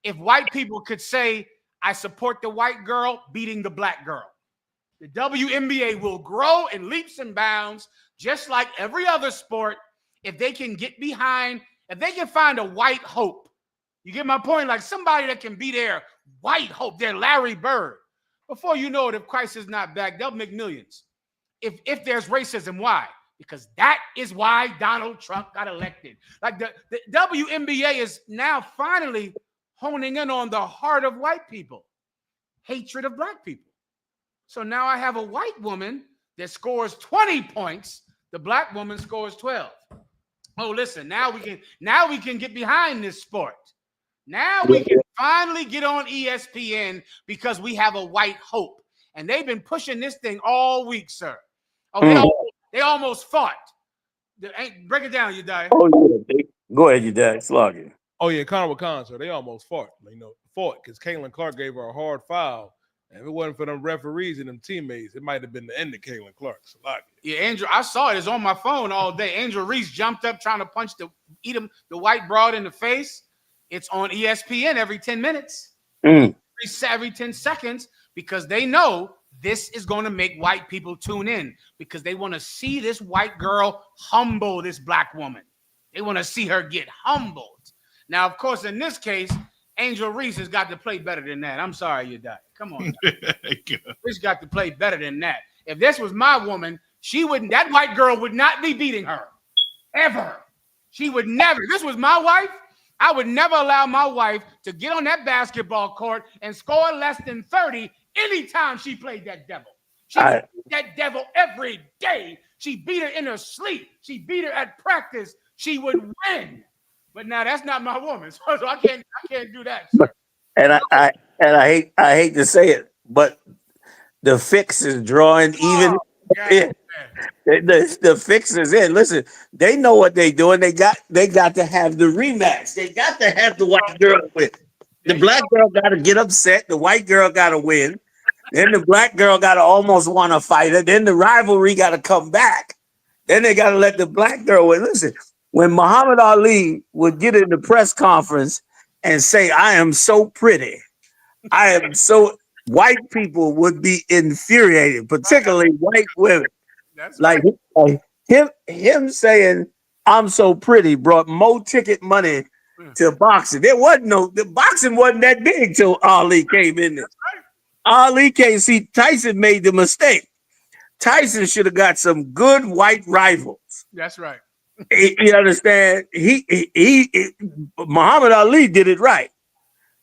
if white people could say, I support the white girl beating the black girl. The WNBA will grow in leaps and bounds, just like every other sport, if they can get behind, if they can find a white hope. You get my point? Like somebody that can be their white hope, their Larry Bird. Before you know it, if Christ is not back, they'll make millions. If there's racism, why? Because that is why Donald Trump got elected. Like the WNBA is now finally honing in on the heart of white people, hatred of black people. So now I have a white woman that scores 20 points. The black woman scores 12. Oh, listen, now we can get behind this sport. Now we can finally get on ESPN because we have a white hope. And they've been pushing this thing all week, sir. Oh, they almost fought. Break it down, Yedaya. Oh, yeah. Go ahead, Yedaya. Slug it. Oh, yeah, Conor Wakan, so they almost fought. Fought because Caitlin Clark gave her a hard foul. And if it wasn't for them referees and them teammates, it might have been the end of Caitlin Clark. Yeah, Angel, I saw it. It's on my phone all day. Angel Reese jumped up trying to punch the white broad in the face. It's on ESPN every 10 minutes, every 10 seconds, because they know this is going to make white people tune in because they want to see this white girl humble this black woman. They want to see her get humbled. Now, of course, in this case, Angel Reese has got to play better than that. I'm sorry, you died. Come on. Reese got to play better than that. If this was my woman, that white girl would not be beating her. Ever. She would never. If this was my wife, I would never allow my wife to get on that basketball court and score less than 30 anytime she played that devil. She beat that devil every day. She beat her in her sleep. She beat her at practice. She would win. But now that's not my woman, so I can't do that. But, and I hate to say it, but the fix is drawing even in. The fix is in. Listen, they know what they're doing. They got to have the rematch. They got to have the white girl win. The black girl got to get upset. The white girl got to win. Then the black girl got to almost want to fight her. Then the rivalry got to come back. Then they got to let the black girl win. Listen, when Muhammad Ali would get in the press conference and say, "I am so pretty. I am so," white people would be infuriated, particularly white women. That's like him saying, "I'm so pretty," brought more ticket money to boxing. The boxing wasn't that big till Ali came in there. Ali came. See, Tyson made the mistake. Tyson should have got some good white rivals. That's right. You understand? Muhammad Ali did it right.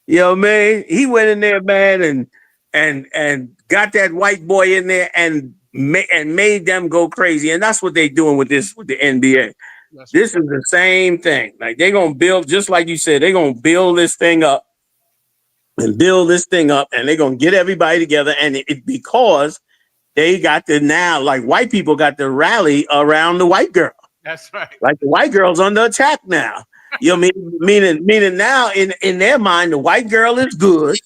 You know what I mean? He went in there, man, and got that white boy in there and made them go crazy. And that's what they're doing with the NBA. This is the same thing. Like they're gonna build, just like you said, they're gonna build this thing up, and they're gonna get everybody together. And because they got to now, like white people got to rally around the white girl. That's right. Like the white girl's under attack now. You know what I mean? Meaning now in their mind, the white girl is good,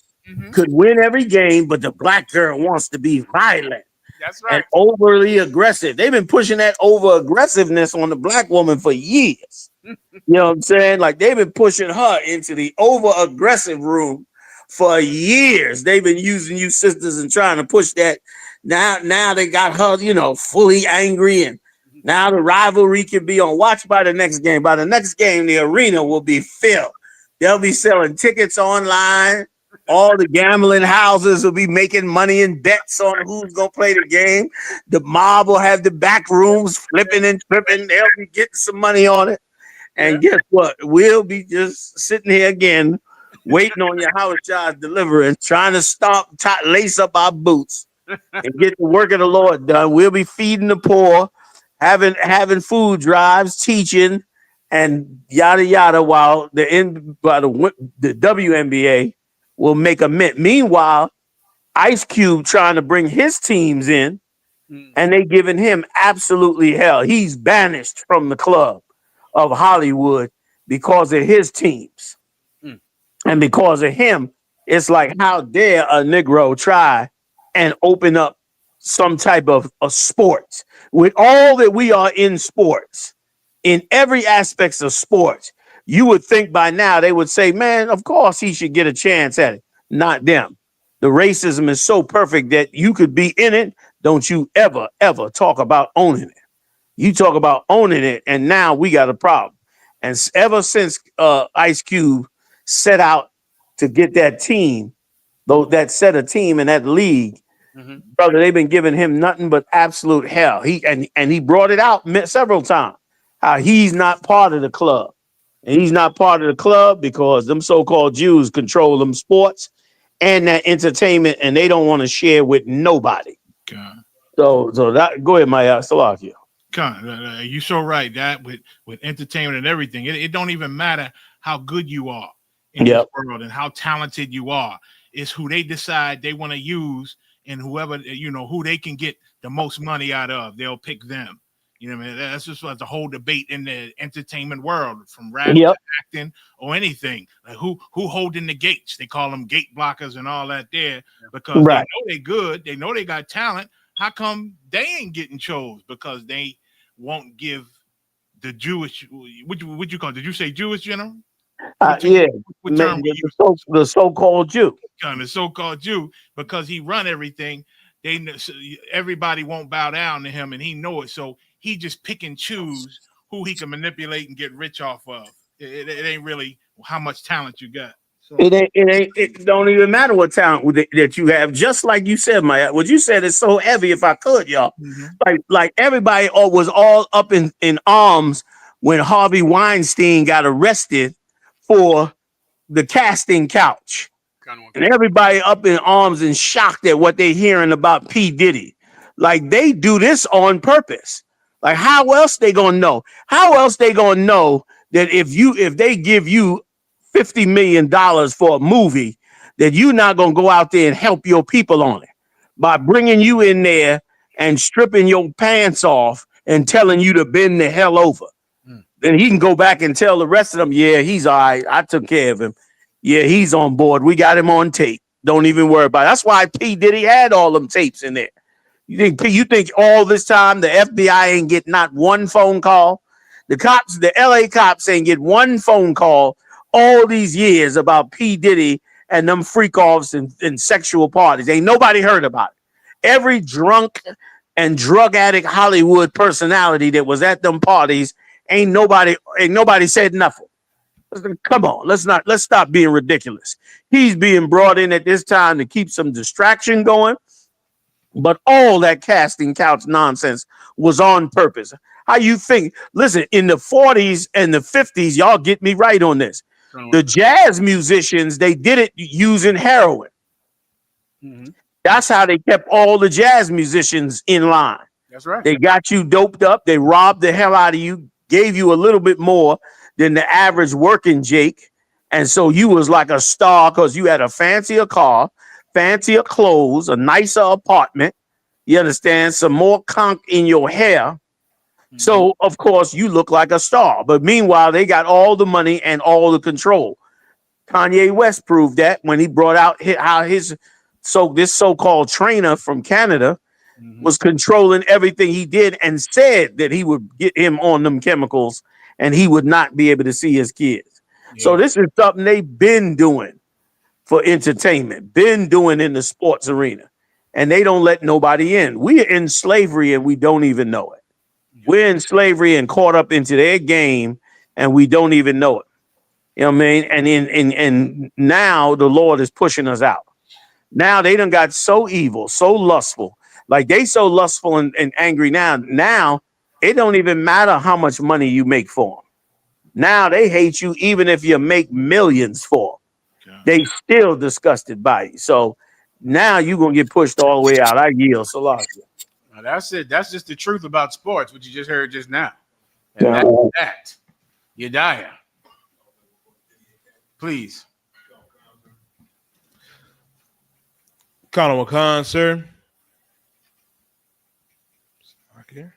could win every game, but the black girl wants to be violent. That's right. And overly aggressive. They've been pushing that over aggressiveness on the black woman for years. You know what I'm saying? Like they've been pushing her into the over aggressive room for years. They've been using you sisters and trying to push that. Now they got her, fully angry, and now the rivalry can be on. Watch by the next game. By the next game, the arena will be filled. They'll be selling tickets online. All the gambling houses will be making money and bets on who's going to play the game. The mob will have the back rooms flipping and tripping. They'll be getting some money on it. And guess what? We'll be just sitting here again, waiting on your Yahweh's deliverance, trying to lace up our boots and get the work of the Lord done. We'll be feeding the poor, having food drives, teaching, and yada yada, while the WNBA will make a mint. Meanwhile, Ice-Cube trying to bring his teams in, and they giving him absolutely hell. He's banished from the club of Hollywood because of his teams. And because of him, it's like, how dare a Negro try and open up some type of sports? With all that we are in sports, in every aspect of sports, you would think by now they would say, man, of course he should get a chance at it. Not them. The racism is so perfect that you could be in it. Don't you ever, ever talk about owning it. You talk about owning it, and now we got a problem. And ever since Ice-Cube set out to get that team, that set a team in that league, brother, they've been giving him nothing but absolute hell. He brought it out several times, how he's not part of the club. And he's not part of the club because them so-called Jews control them sports and that entertainment, and they don't want to share with nobody. God. So that, go ahead, Maya Salakia. God, you're so right. That with entertainment and everything, it don't even matter how good you are in this world and how talented you are. It's who they decide they want to use, and whoever, who they can get the most money out of, they'll pick them. You know what I mean? That's just like the whole debate in the entertainment world, from rap to acting or anything. Like who holding the gates? They call them gate blockers and all that there, because they know they good. They know they got talent. How come they ain't getting chose? Because they won't give the Jewish, what you call it? Did you say Jewish general? What term the so-called Jew. The so-called Jew, because he run everything. Everybody won't bow down to him, and he know it. So he just pick and choose who he can manipulate and get rich off of. It ain't really how much talent you got. So It don't even matter what talent that you have. Just like you said, Maya, what you said is so heavy. If I could, y'all, like everybody was all up in arms when Harvey Weinstein got arrested for the casting couch. And everybody up in arms and shocked at what they're hearing about P. Diddy. Like they do this on purpose. Like how else they gonna know? How else they gonna know that if they give you $50 million for a movie, that you're not gonna go out there and help your people on it by bringing you in there and stripping your pants off and telling you to bend the hell over. Then he can go back and tell the rest of them, yeah, he's all right. I took care of him. Yeah, he's on board. We got him on tape. Don't even worry about it. That's why P. Diddy had all them tapes in there. You think all this time the FBI ain't get not one phone call? The cops, the LA cops ain't get one phone call all these years about P. Diddy and them freak offs and sexual parties. Ain't nobody heard about it. Every drunk and drug addict Hollywood personality that was at them parties, ain't nobody said nothing. Come on, let's stop being ridiculous. He's being brought in at this time to keep some distraction going, but all that casting couch nonsense was on purpose. How you think? Listen, in the 40s and the 50s, y'all get me right on this. The jazz musicians, they did it using heroin. That's how they kept all the jazz musicians in line. That's right. They got you doped up. They robbed the hell out of you, gave you a little bit more than the average working Jake. And so you was like a star because you had a fancier car, fancier clothes, a nicer apartment. You understand? Some more conch in your hair. So, of course, you look like a star. But meanwhile, they got all the money and all the control. Kanye West proved that when he brought out how this so-called trainer from Canada was controlling everything he did and said that he would get him on them chemicals and he would not be able to see his kids. Yeah. So this is something they've been doing for entertainment, been doing in the sports arena, and they don't let nobody in. We're in slavery and we don't even know it. We're in slavery and caught up into their game and we don't even know it. You know what I mean? And now the Lord is pushing us out. Now they done got so evil, so lustful. Like they so lustful and angry now. Now it don't even matter how much money you make for them. Now they hate you even if you make millions for them. They still disgusted by you. So now you're going to get pushed all the way out. I yield. Salakia. Now that's it. That's just the truth about sports, what you just heard just now. And that's that. Yediah. Please. Colonel Khan, sir. Okay.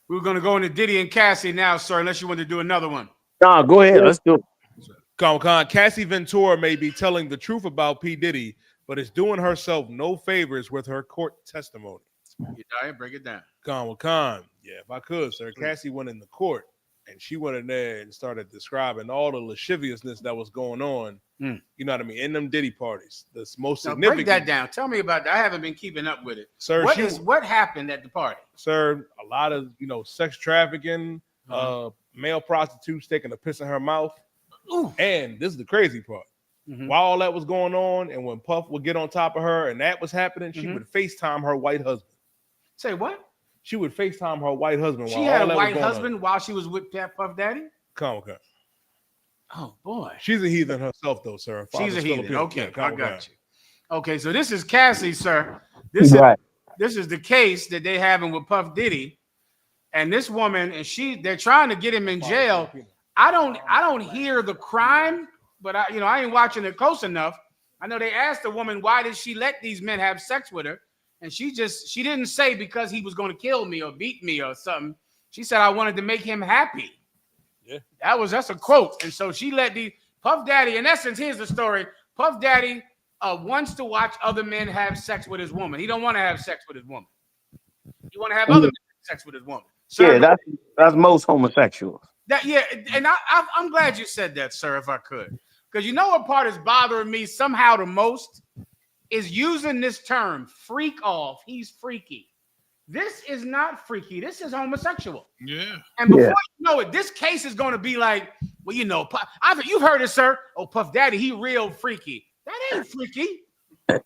We're going to go into Diddy and Cassie now, sir, unless you want to do another one. No, go ahead. Let's do it. Colonel Khan, Cassie Ventura may be telling the truth about P. Diddy, but is doing herself no favors with her court testimony. Yediah, break it down. Colonel Khan, yeah, if I could, sir. Cassie went in the court and she went in there and started describing all the lasciviousness that was going on. You know what I mean? In them Diddy parties. The most significant. Break that down. Tell me about that. I haven't been keeping up with it. Sir, what happened at the party? Sir, a lot of, sex trafficking, male prostitutes taking a piss in her mouth. Ooh. And this is the crazy part. While all that was going on, and when Puff would get on top of her and that was happening, she would FaceTime her white husband. Say what? She would FaceTime her white husband. She had a white husband while she was with Puff Daddy? Come on. Oh, boy. She's a heathen herself, though, sir. She's a heathen. Okay, I got you. Okay, so this is Cassie, sir. This is the case that they having with Puff Diddy. And this woman, and they're trying to get him in jail. I don't hear the crime, but I ain't watching it close enough. I know they asked the woman, why did she let these men have sex with her? And she didn't say because he was going to kill me or beat me or something. She said, I wanted to make him happy. Yeah. That's a quote. And so she let Puff Daddy, in essence, here's the story. Puff Daddy wants to watch other men have sex with his woman. He don't want to have sex with his woman. He want to have other men have sex with his woman. Sir, yeah, that's most homosexuals. And I'm glad you said that, sir, if I could. Because you know what part is bothering me somehow the most is using this term, freak off. He's freaky. This is not freaky. This is homosexual. Yeah. And before you know it, this case is going to be like, well, you've heard it, sir. Oh, Puff Daddy, he real freaky. That ain't freaky.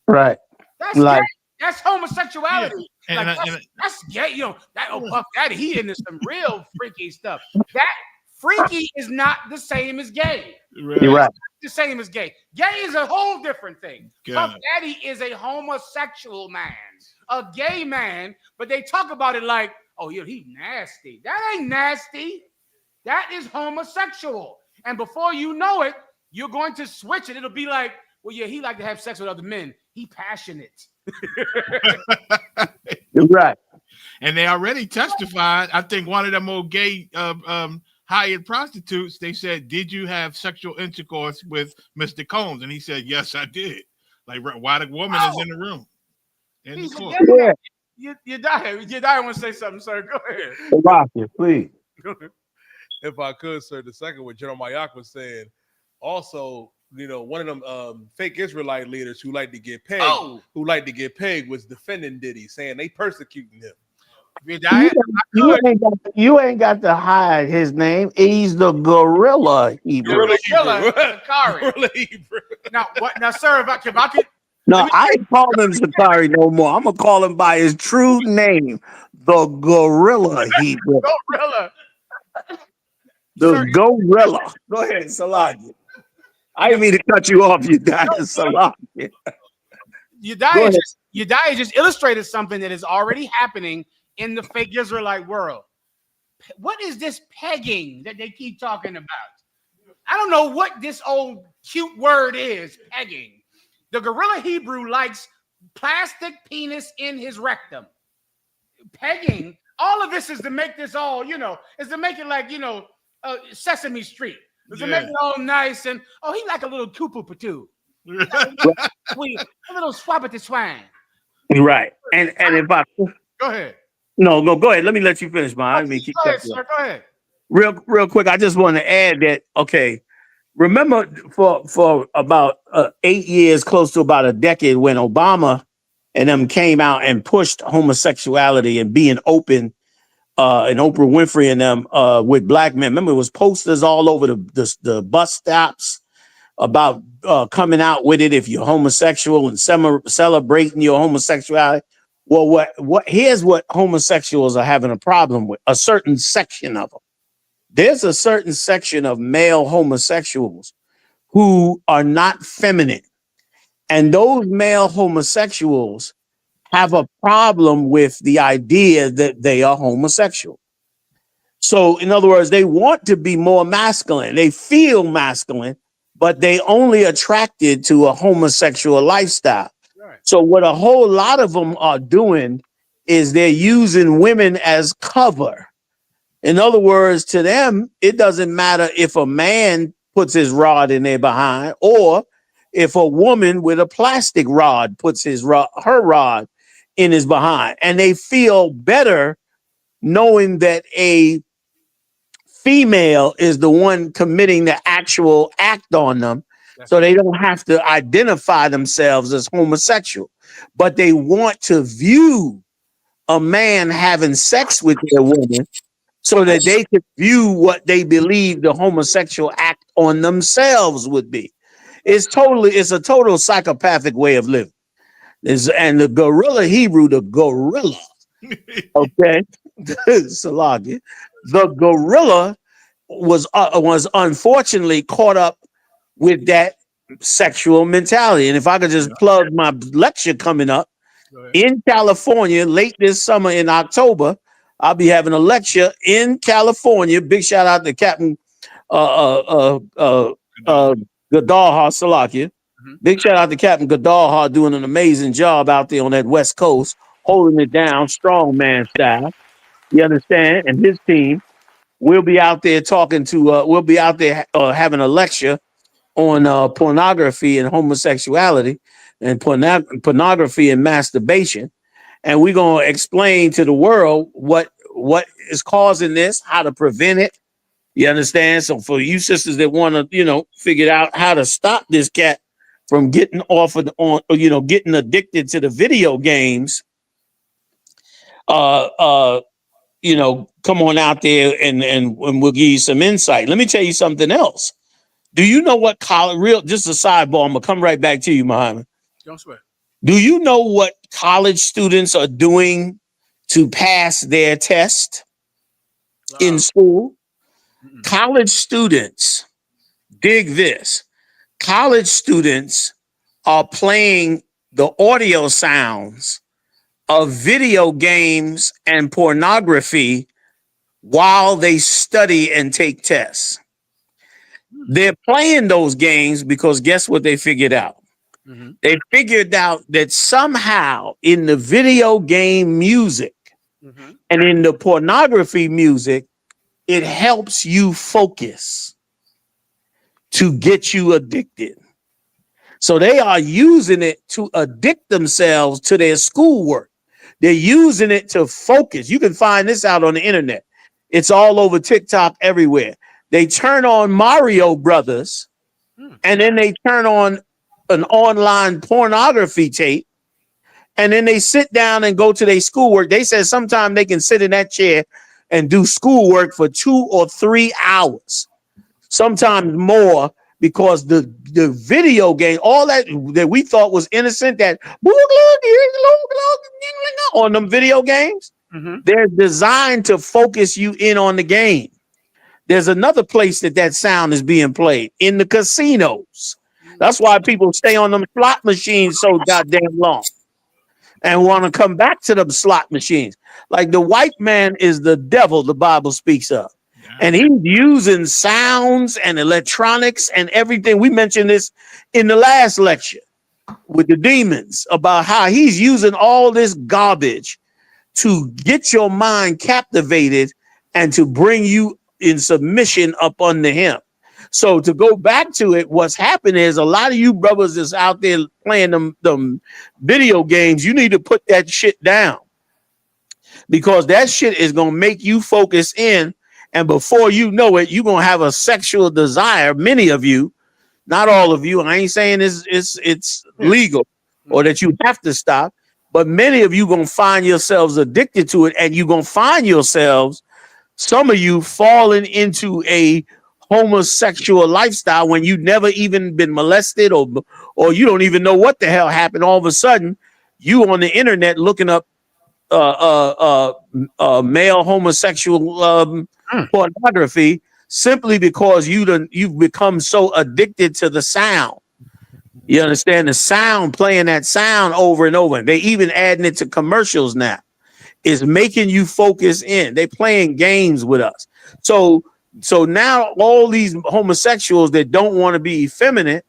Right. That's gay. That's homosexuality. Yeah. That's gay. Puff Daddy, he into some real freaky stuff. That freaky is not the same as gay. You're right. the same as gay. Gay is a whole different thing. God. Puff Daddy is a homosexual man, a gay man, but they talk about it like, oh, yeah, he's nasty. That ain't nasty. That is homosexual. And before you know it, you're going to switch it. It'll be like, well, yeah, he like to have sex with other men. He passionate. Right. And they already testified. I think one of them old gay hired prostitutes, they said, did you have sexual intercourse with Mr. Combs? And he said, yes, I did. Like, why the woman is in the room. In the court. You die. Want to say something, sir? Go ahead. Salaki, please. If I could, sir, the second what General Mayak was saying, also, you know, one of them fake Israelite leaders who like to get pegged, was defending Diddy, saying they persecuting him. You ain't got to hide his name. He's the gorilla Hebrew. Gorilla Hebrew. Now, what? Now, sir, if I could. No, I ain't calling him Sakari no more. I'm gonna call him by his true name, the gorilla Hebrew. Gorilla. The gorilla. Go ahead, Salaki. I didn't mean to cut you off. You died, Salaki. Yedaya just illustrated something that is already happening in the fake Israelite world. What is this pegging that they keep talking about? I don't know what this old cute word is, pegging. The gorilla Hebrew likes plastic penis in his rectum. Pegging, all of this is to make this all, is to make it like, Sesame Street. Is to make it all nice and, he like a little cuckoo-patoo. A little swap at the swine. Right. And if I go ahead. No, go ahead. Let me let you finish, man. Let me keep go ahead, sir. Go ahead. Real quick, I just want to add that, okay, remember for about 8 years, close to about a decade, when Obama and them came out and pushed homosexuality and being open, and Oprah Winfrey and them with black men. Remember, it was posters all over the bus stops about coming out with it if you're homosexual and celebrating your homosexuality. Well, here's what homosexuals are having a problem with, a certain section of them. There's a certain section of male homosexuals who are not feminine. And those male homosexuals have a problem with the idea that they are homosexual. So, in other words, they want to be more masculine. They feel masculine, but they only attracted to a homosexual lifestyle. Right. So what a whole lot of them are doing is they're using women as cover. In other words, to them, it doesn't matter if a man puts his rod in their behind or if a woman with a plastic rod puts her rod in his behind. And they feel better knowing that a female is the one committing the actual act on them. So they don't have to identify themselves as homosexual, but they want to view a man having sex with their woman so that they could view what they believe the homosexual act on themselves would be. It's a total psychopathic way of living. And the gorilla Hebrew, the gorilla, okay, Salagi, the gorilla was unfortunately caught up with that sexual mentality. And if I could just plug my lecture coming up in California late this summer in October, I'll be having a lecture in California. Big shout out to Captain Gadalha Salakia. Big shout out to Captain Gadalha doing an amazing job out there on that West Coast, holding it down, strongman style. You understand? And his team. We'll be out there having a lecture on pornography and homosexuality and pornography and masturbation. And we're going to explain to the world what is causing this, how to prevent it. You understand? So for you sisters that want to, figure out how to stop this cat from getting getting addicted to the video games, come on out there and we'll give you some insight. Let me tell you something else. Do you know what just a sidebar, I'm gonna come right back to you, Muhammad. Don't sweat. Do you know what college students are doing to pass their test in school? College students, dig this. college students are playing the audio sounds of video games and pornography while they study and take tests. They're playing those games because guess what they figured out? They figured out that somehow in the video game music and in the pornography music, it helps you focus to get you addicted. So they are using it to addict themselves to their schoolwork. They're using it to focus. You can find this out on the internet. It's all over TikTok everywhere. They turn on Mario Brothers and then they turn on an online pornography tape and then they sit down and go to their schoolwork. They said sometimes they can sit in that chair and do schoolwork for 2 or 3 hours, sometimes more, because the video game, all that we thought was innocent, that on them video games, they're designed to focus you in on the game. There's another place that sound is being played, in the casinos. That's why people stay on them slot machines so goddamn long and want to come back to them slot machines. Like the white man is the devil the Bible speaks of. And he's using sounds and electronics and everything. We mentioned this in the last lecture with the demons about how he's using all this garbage to get your mind captivated and to bring you in submission up under him. So to go back to it, what's happening is a lot of you brothers that's out there playing them video games, you need to put that shit down, because that shit is going to make you focus in. And before you know it, you're going to have a sexual desire. Many of you, not all of you. I ain't saying it's legal or that you have to stop, but many of you going to find yourselves addicted to it. And you're going to find yourselves, some of you, falling into a homosexual lifestyle when you've never even been molested or you don't even know what the hell happened. All of a sudden, you on the internet looking up male homosexual pornography simply because you've become so addicted to the sound. You understand? The sound, playing that sound over and over. They even adding it to commercials now. Is making you focus in. They playing games with us. So now all these homosexuals that don't want to be effeminate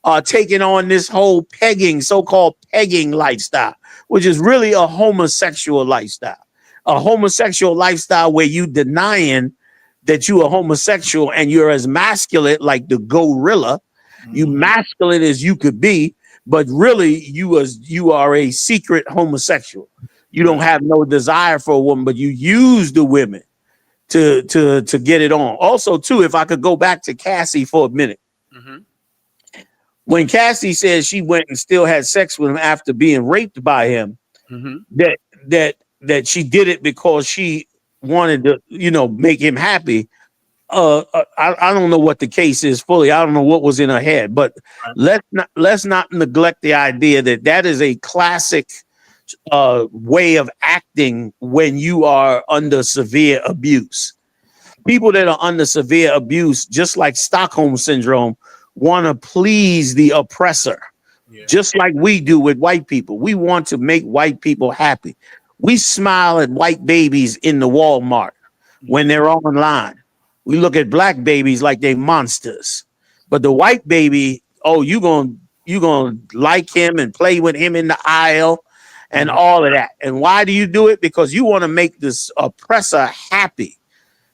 are taking on this whole pegging, so-called pegging lifestyle, which is really a homosexual lifestyle. A homosexual lifestyle where you denying that you are homosexual and you're as masculine like the gorilla. You masculine as you could be, but really you are a secret homosexual. You don't have no desire for a woman, but you use the women to get it on. Also, too, if I could go back to Cassie for a minute. When Cassie says she went and still had sex with him after being raped by him, that she did it because she wanted to, make him happy. I don't know what the case is fully. I don't know what was in her head, but let's not neglect the idea that is a classic way of acting when you are under severe abuse. People that are under severe abuse, just like Stockholm syndrome, want to please the oppressor, just like we do with white people. We want to make white people happy. We smile at white babies in the Walmart when they're online. We look at black babies like they monsters. But the white baby, you gonna like him and play with him in the aisle and all of that. And why do you do it? Because you want to make this oppressor happy.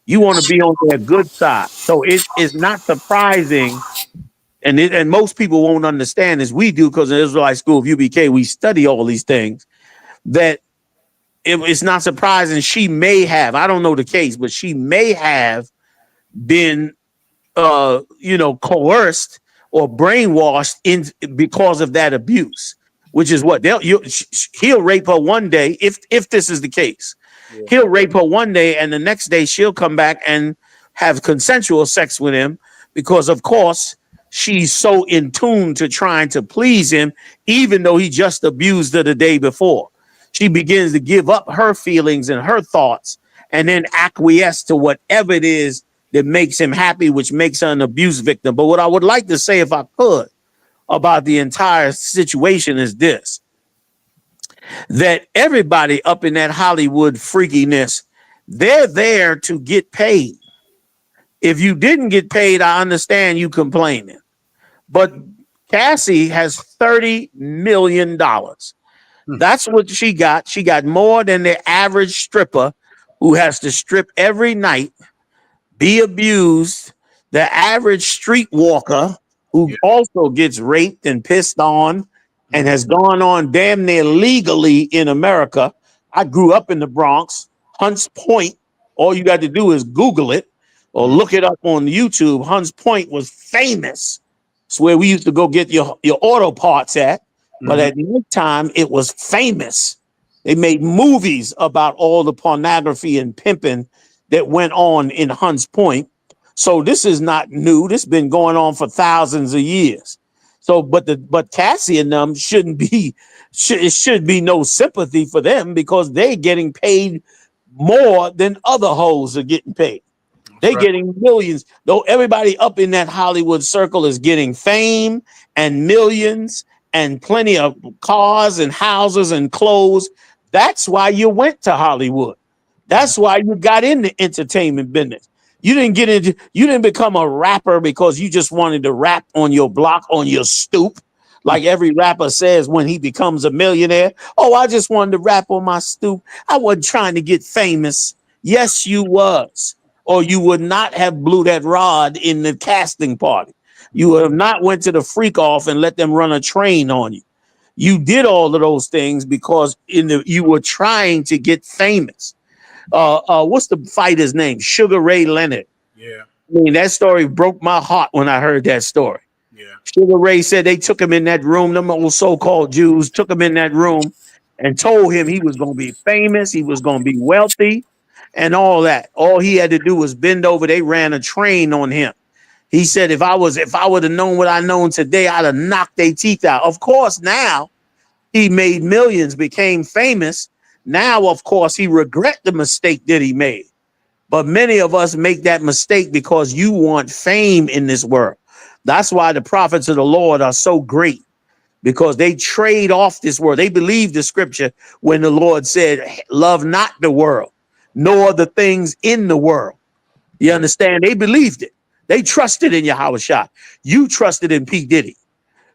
You want to be on their good side. So it is not surprising, and most people won't understand as we do, because in Israelite school of UBK, we study all these things, that it's not surprising she may have, I don't know the case, but she may have been coerced or brainwashed because of that abuse, which is what he'll rape her one day if this is the case. He'll rape her one day and the next day she'll come back and have consensual sex with him, because of course she's so in tune to trying to please him, even though he just abused her the day before. She begins to give up her feelings and her thoughts and then acquiesce to whatever it is that makes him happy, which makes her an abuse victim. But what I would like to say, if I could, about the entire situation is this: that everybody up in that Hollywood freakiness, they're there to get paid. If you didn't get paid, I understand you complaining. But Cassie has $30 million. That's what she got. She got more than the average stripper who has to strip every night, be abused, the average street walker who also gets raped and pissed on and has gone on damn near legally in America. I grew up in the Bronx, Hunts Point. All you got to do is Google it or look it up on YouTube. Hunts Point was famous. It's where we used to go get your auto parts at. But at nighttime, it was famous. They made movies about all the pornography and pimping that went on in Hunts Point. So this is not new. This has been going on for thousands of years. So, but Cassie and them it should be no sympathy for them because they're getting paid more than other hoes are getting paid. They're getting millions. Though everybody up in that Hollywood circle is getting fame and millions and plenty of cars and houses and clothes. That's why you went to Hollywood. That's why you got in the entertainment business. You didn't become a rapper because you just wanted to rap on your block, on your stoop, like every rapper says when he becomes a millionaire. Oh, I just wanted to rap on my stoop. I wasn't trying to get famous. Yes, you was. Or you would not have blew that rod in the casting party. You would have not went to the freak off and let them run a train on you. You did all of those things because you were trying to get famous. What's the fighter's name? Sugar Ray Leonard. Yeah. I mean, that story broke my heart when I heard that story. Yeah. Sugar Ray said they took him in that room. Them old so-called Jews took him in that room and told him he was going to be famous. He was going to be wealthy and all that. All he had to do was bend over. They ran a train on him. He said, if I would have known what I known today, I'd have knocked their teeth out. Of course, now he made millions, became famous. Now, of course, he regret the mistake that he made. But many of us make that mistake because you want fame in this world. That's why the prophets of the Lord are so great, because they trade off this world. They believe the scripture when the Lord said, love not the world, nor the things in the world. You understand? They believed it. They trusted in YAHANNA. You trusted in P. Diddy.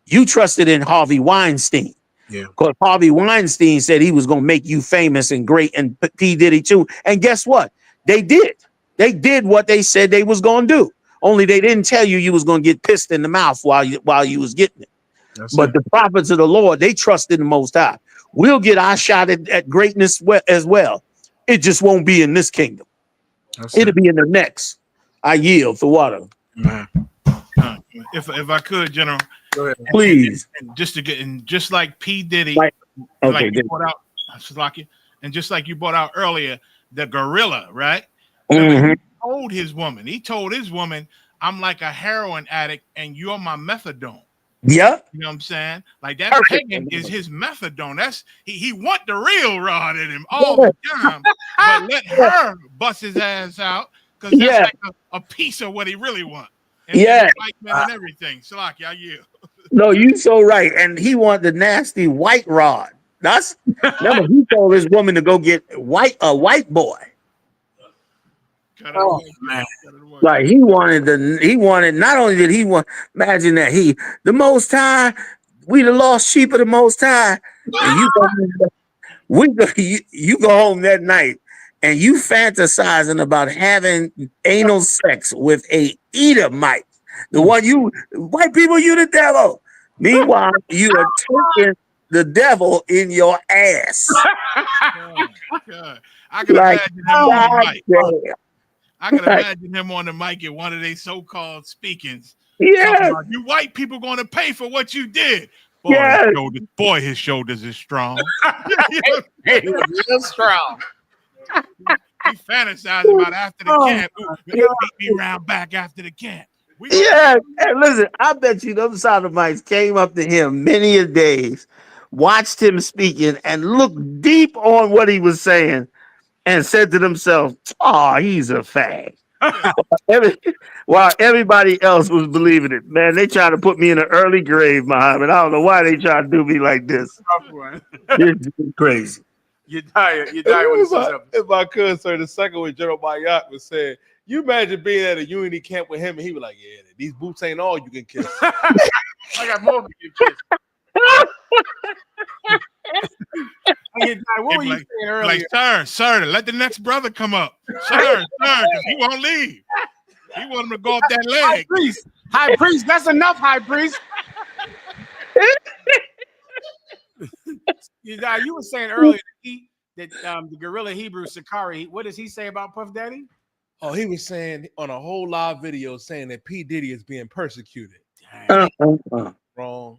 You trusted in Harvey Weinstein. Yeah. Because Harvey Weinstein said he was going to make you famous and great, and P. Diddy too. And guess what? They did. They did what they said they was going to do. Only they didn't tell you was going to get pissed in the mouth while you was getting it. But the prophets of the Lord, they trusted the Most High. We'll get our shot at greatness as well. It just won't be in this kingdom. It'll be in the next. I yield for water. Man. If I could, General, go ahead. Please. And just like P. Diddy, like you brought out, and just like you brought out earlier, the gorilla, right? Mm-hmm. He told his woman, I'm like a heroin addict and you're my methadone. Yeah. You know what I'm saying? Like that pagan is his methadone. That's he want the real rod in him all the time. But let her bust his ass out because that's like a piece of what he really wants. And and everything. Salaki, I yield. No, you so right. And he wanted the nasty white rod. Remember, he told his woman to go get a white boy. Oh, man. Like he wanted, not only did he want, imagine that the Most High, we the lost sheep of the Most High. And you go home that night and you fantasizing about having anal sex with a Edomite. The one white people, you the devil. Meanwhile, you are taking the devil in your ass. God. I can imagine him on the mic. I can imagine him on the mic at one of their so-called speakings. Yeah. You white people going to pay for what you did. Boy, his shoulders is strong. Real strong. He fantasized about after the camp. Beat me round back after the camp. And listen, I bet you those sodomites came up to him many a days, watched him speaking, and looked deep on what he was saying, and said to themselves, "Oh, he's a fag. While everybody else was believing it, man, they tried to put me in an early grave, Muhammad. I don't know why they try to do me like this. It's crazy. You die when it says up. If I could, sir, the second one, General Mayat was saying, you imagine being at a unity camp with him, and he was like, "Yeah, these boots ain't all you can kiss." I got more than you kiss. What were you saying earlier? Like, sir, let the next brother come up. Sir, because he won't leave. He want him to go up that leg. High priest, that's enough, high priest. You were saying earlier that the gorilla Hebrew Sakari, what does he say about Puff Daddy? Oh, he was saying on a whole live video saying that P. Diddy is being persecuted. Wrong.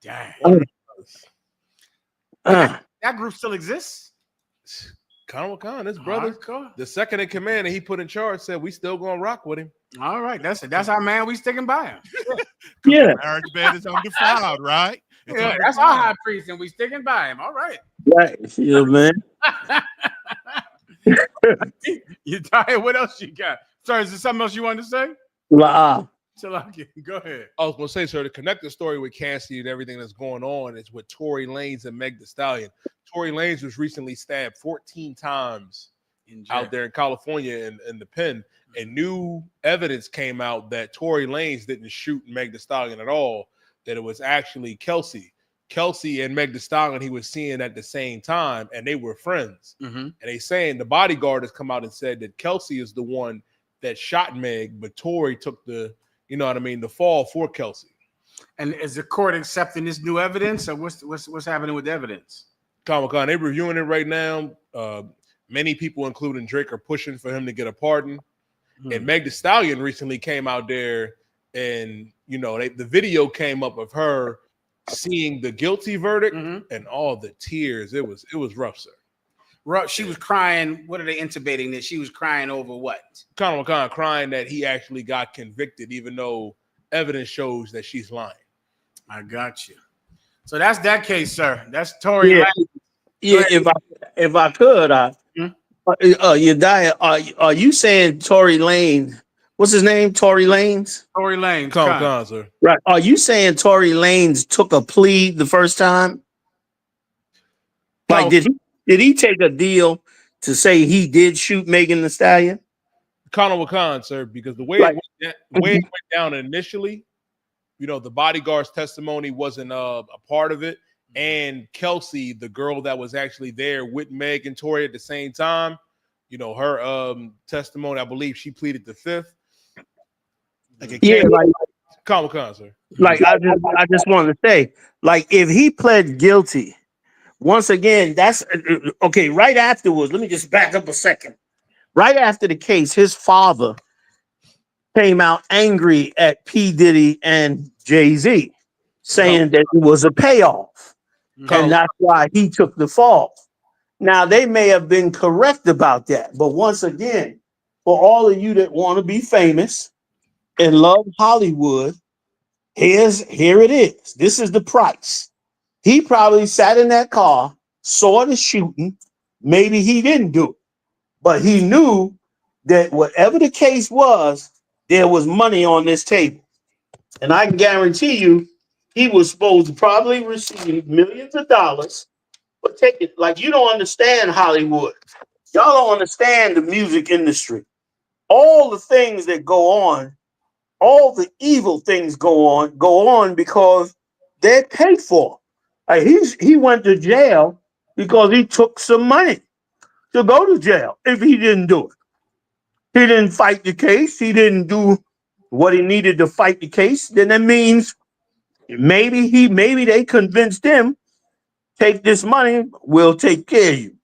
Dang. That group still exists? Khan, his brother, the second in command that he put in charge, said we still gonna rock with him. All right, that's our man. We sticking by him. Yeah, marriage bed is undefiled, right? Yeah, that's our high priest, and we sticking by him. All right. Right, yeah, man. You tired? What else you got? Sorry, is there something else you wanted to say? Go ahead. I was gonna say, sir, to connect the story with Cassie and everything that's going on is with Tory Lanez and Meg Thee Stallion. Tory Lanez was recently stabbed 14 times out there in California in the pen, and new evidence came out that Tory Lanez didn't shoot Meg Thee Stallion at all, that it was actually Kelsey and Meg Thee Stallion he was seeing at the same time, and they were friends. And they saying the bodyguard has come out and said that Kelsey is the one that shot Meg, but Tory took the fall for Kelsey. And is the court accepting this new evidence, or what's happening with the evidence? Comic-Con, they're reviewing it right now. Many people, including Drake, are pushing for him to get a pardon. And Meg Thee Stallion recently came out there, and the video came up of her seeing the guilty verdict and all the tears. It was rough, sir. She was crying. What are they intubating that she was crying over? What? Comic-Con crying that he actually got convicted, even though evidence shows that she's lying. I got you. So that's that case, sir. That's Tory. Yeah, if I could, Yediah, are you saying Tory Lanez? What's his name? Tory Lanez? Tory Lanez. Comic-Con, sir. Right. Are you saying Tory Lanez took a plea the first time? Like, did he take a deal to say he did shoot Megan Thee Stallion? Comic-Con, sir, because the way it went down initially, the bodyguard's testimony wasn't a part of it. And Kelsey, the girl that was actually there with Meg and Tory at the same time, her testimony, I believe she pleaded the fifth. Comic-Con, sir. Like, I just want to say, like, if he pled guilty, once again, that's okay. Right afterwards, let me just back up a second. Right after the case, his father came out angry at P. Diddy and Jay-Z, saying that it was a payoff. And that's why he took the fall. Now, they may have been correct about that. But once again, for all of you that want to be famous and love Hollywood, here it is. This is the price. He probably sat in that car, saw the shooting. Maybe he didn't do it. But he knew that whatever the case was, there was money on this table. And I can guarantee you, he was supposed to probably receive millions of dollars for taking. Like, you don't understand Hollywood. Y'all don't understand the music industry. All the things that go on, all the evil things go on because they're paid for. Like, he went to jail because he took some money to go to jail if he didn't do it. He didn't fight the case. He didn't do what he needed to fight the case. Then that means maybe they convinced him, take this money, we'll take care of you.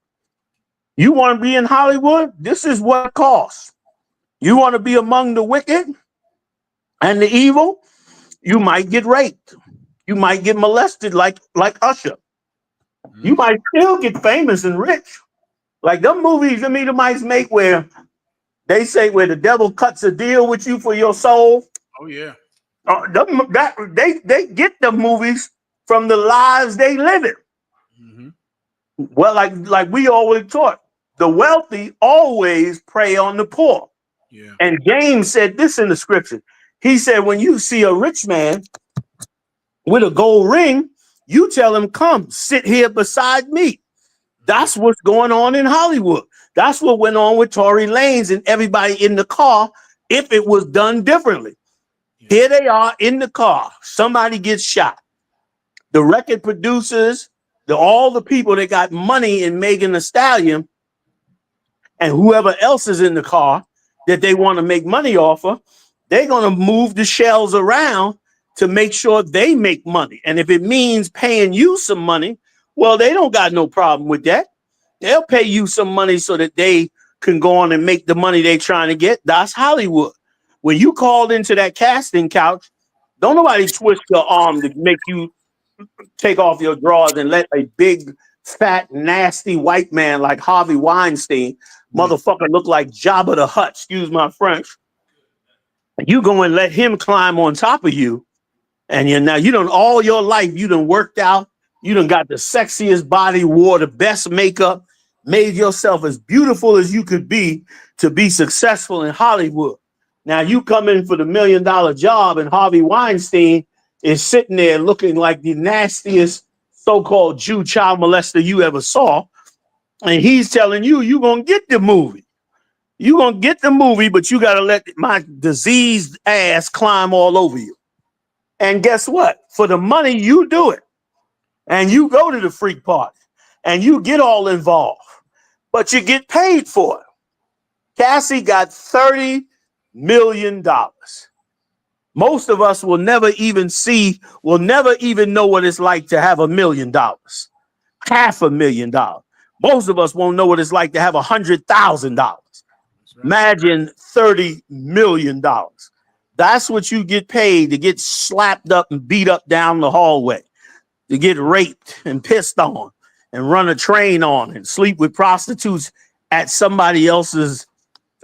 You want to be in Hollywood? This is what it costs. You want to be among the wicked and the evil? You might get raped. You might get molested like Usher. You might still get famous and rich. Like them movies them Edomites make where they say where the devil cuts a deal with you for your soul. Oh, yeah. They get the movies from the lives they live in. Well, like we always taught, the wealthy always prey on the poor. Yeah. And James said this in the scripture. He said, when you see a rich man with a gold ring, you tell him, come sit here beside me. That's what's going on in Hollywood. That's what went on with Tory Lanez and everybody in the car if it was done differently. Here they are in the car. Somebody gets shot. The record producers, all the people that got money in Megan Thee Stallion and whoever else is in the car that they want to make money off of, they're going to move the shells around to make sure they make money. And if it means paying you some money, well, they don't got no problem with that. They'll pay you some money so that they can go on and make the money they're trying to get. That's Hollywood. When you called into that casting couch, don't nobody twist your arm to make you take off your drawers and let a big, fat, nasty white man like Harvey Weinstein, motherfucker, look like Jabba the Hutt, excuse my French. You go and let him climb on top of you. And you done all your life, you done worked out. You done got the sexiest body, wore the best makeup, made yourself as beautiful as you could be to be successful in Hollywood. Now you come in for the $1 million job and Harvey Weinstein is sitting there looking like the nastiest so-called Jew child molester you ever saw. And he's telling you, you're going to get the movie. You're going to get the movie, but you got to let my diseased ass climb all over you. And guess what? For the money, you do it. And you go to the freak party. And you get all involved. But you get paid for it. Cassie got $30 million. Most of us will never even know what it's like to have $1 million. $500,000. Most of us won't know what it's like to have $100,000. Right. Imagine $30 million. That's what you get paid to get slapped up and beat up down the hallway, to get raped and pissed on and run a train on and sleep with prostitutes at somebody else's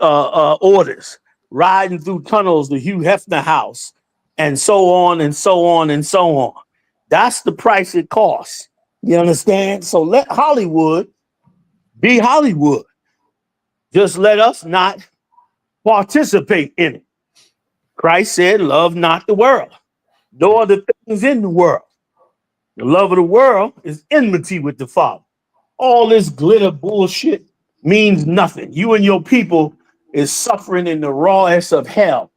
orders, riding through tunnels to Hugh Hefner house, and so on and so on and so on. That's the price it costs. You understand? So let Hollywood be Hollywood. Just let us not participate in it. Christ said, love not the world, nor the things in the world. The love of the world is enmity with the Father. All this glitter bullshit means nothing. You and your people is suffering in the rawest of hell,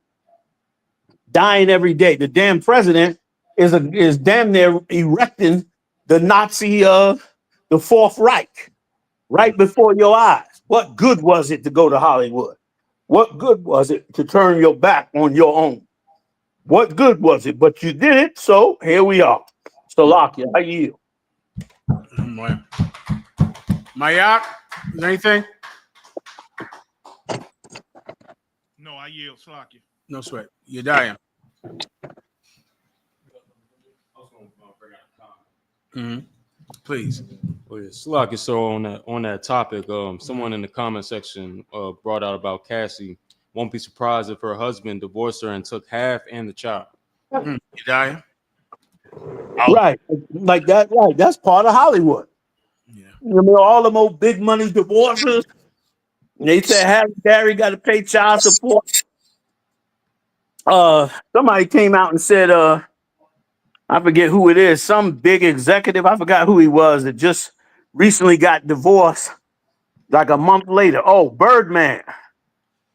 dying every day. The damn president is damn near erecting the Nazi, the Fourth Reich, right before your eyes. What good was it to go to Hollywood? What good was it to turn your back on your own? What good was it? But you did it, so here we are. Salakia, I yield. Mayak, is there anything? No, I yield. Salakia. No sweat. You're dying. Please. Well, yeah, Slack, so on that topic, someone in the comment section brought out about Cassie. Won't be surprised if her husband divorced her and took half and the child. You dying? Right, like that. Right, that's part of Hollywood. Yeah, you know, all them old big money divorces. They said Harry Barry got to pay child support. Somebody came out and said, I forget who it is, some big executive, I forgot who he was, that just recently got divorced like a month later. Oh, Birdman.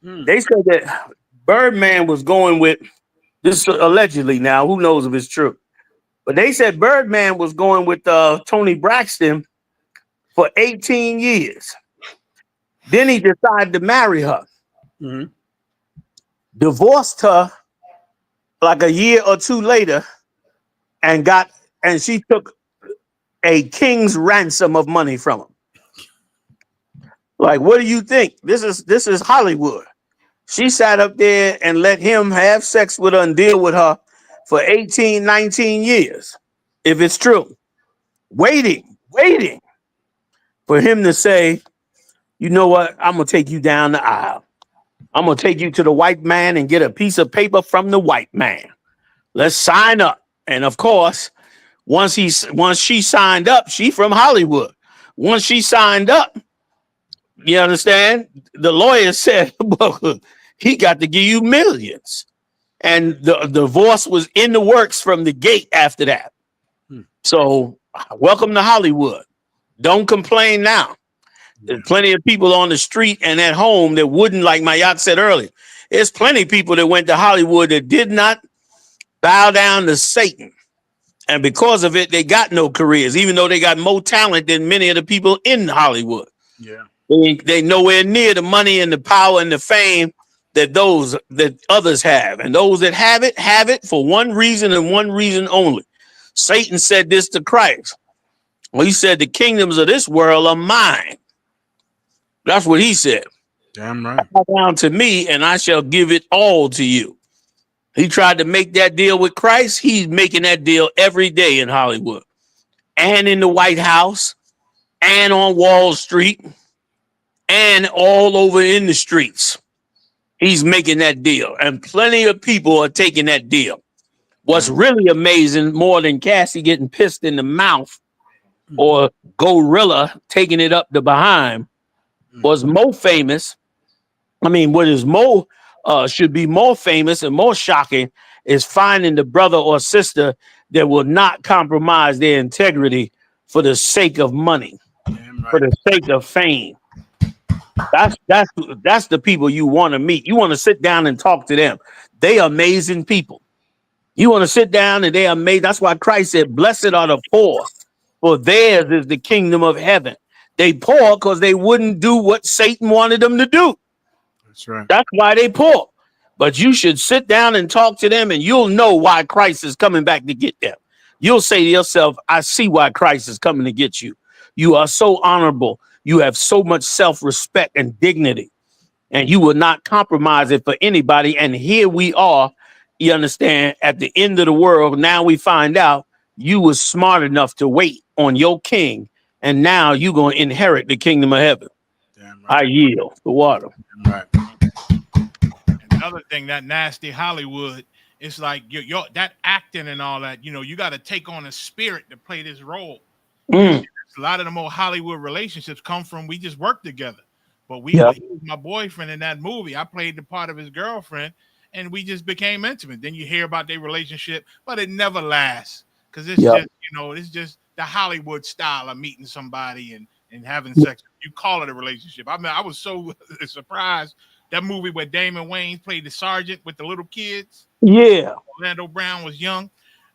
They said that Birdman was going with, this allegedly now, who knows if it's true, but they said Birdman was going with Tony Braxton for 18 years. Then he decided to marry her. Divorced her like a year or two later, and she took a king's ransom of money from him. Like, what do you think? This is Hollywood. She sat up there and let him have sex with her and deal with her for 18, 19 years, if it's true. Waiting for him to say, you know what? I'm going to take you down the aisle. I'm going to take you to the white man and get a piece of paper from the white man. Let's sign up. And of course, once she signed up, she from Hollywood. Once she signed up, you understand? The lawyer said, well, he got to give you millions. And the divorce was in the works from the gate after that. So welcome to Hollywood. Don't complain now. There's plenty of people on the street and at home that wouldn't, like my yacht said earlier. There's plenty of people that went to Hollywood that did not bow down to Satan. And because of it, they got no careers, even though they got more talent than many of the people in Hollywood. Yeah. They nowhere near the money and the power and the fame that others have. And those that have it for one reason and one reason only. Satan said this to Christ. Well, he said, the kingdoms of this world are mine. That's what he said. Damn right. Bow down to me and I shall give it all to you. He tried to make that deal with Christ. He's making that deal every day in Hollywood and in the White House and on Wall Street and all over in the streets. He's making that deal, and plenty of people are taking that deal. What's really amazing, more than Cassie getting pissed in the mouth or Gorilla taking it up the behind, was more famous. I mean, what is more should be more famous and more shocking is finding the brother or sister that will not compromise their integrity for the sake of money, for the sake of fame. That's the people you want to meet. You want to sit down and talk to them. They are amazing people. You want to sit down and they are amazing. That's why Christ said, blessed are the poor, for theirs is the kingdom of heaven. They poor because they wouldn't do what Satan wanted them to do. That's right. That's why they poor. But you should sit down and talk to them, and you'll know why Christ is coming back to get them. You'll say to yourself, I see why Christ is coming to get you. You are so honorable. You have so much self-respect and dignity, and you will not compromise it for anybody. And here we are, you understand, at the end of the world. Now we find out you was smart enough to wait on your king, and now you're going to inherit the kingdom of heaven. Damn right. I yield the water. Damn right. Another thing, that nasty Hollywood, it's like your that acting and all that, you got to take on a spirit to play this role. A lot of the more Hollywood relationships come from we just work together. But he was my boyfriend in that movie. I played the part of his girlfriend, and we just became intimate. Then you hear about their relationship, but it never lasts because it's just, it's just the Hollywood style of meeting somebody and having sex. You call it a relationship. I mean, I was so surprised. That movie where Damon Wayans played the sergeant with the little kids. Yeah. Orlando Brown was young.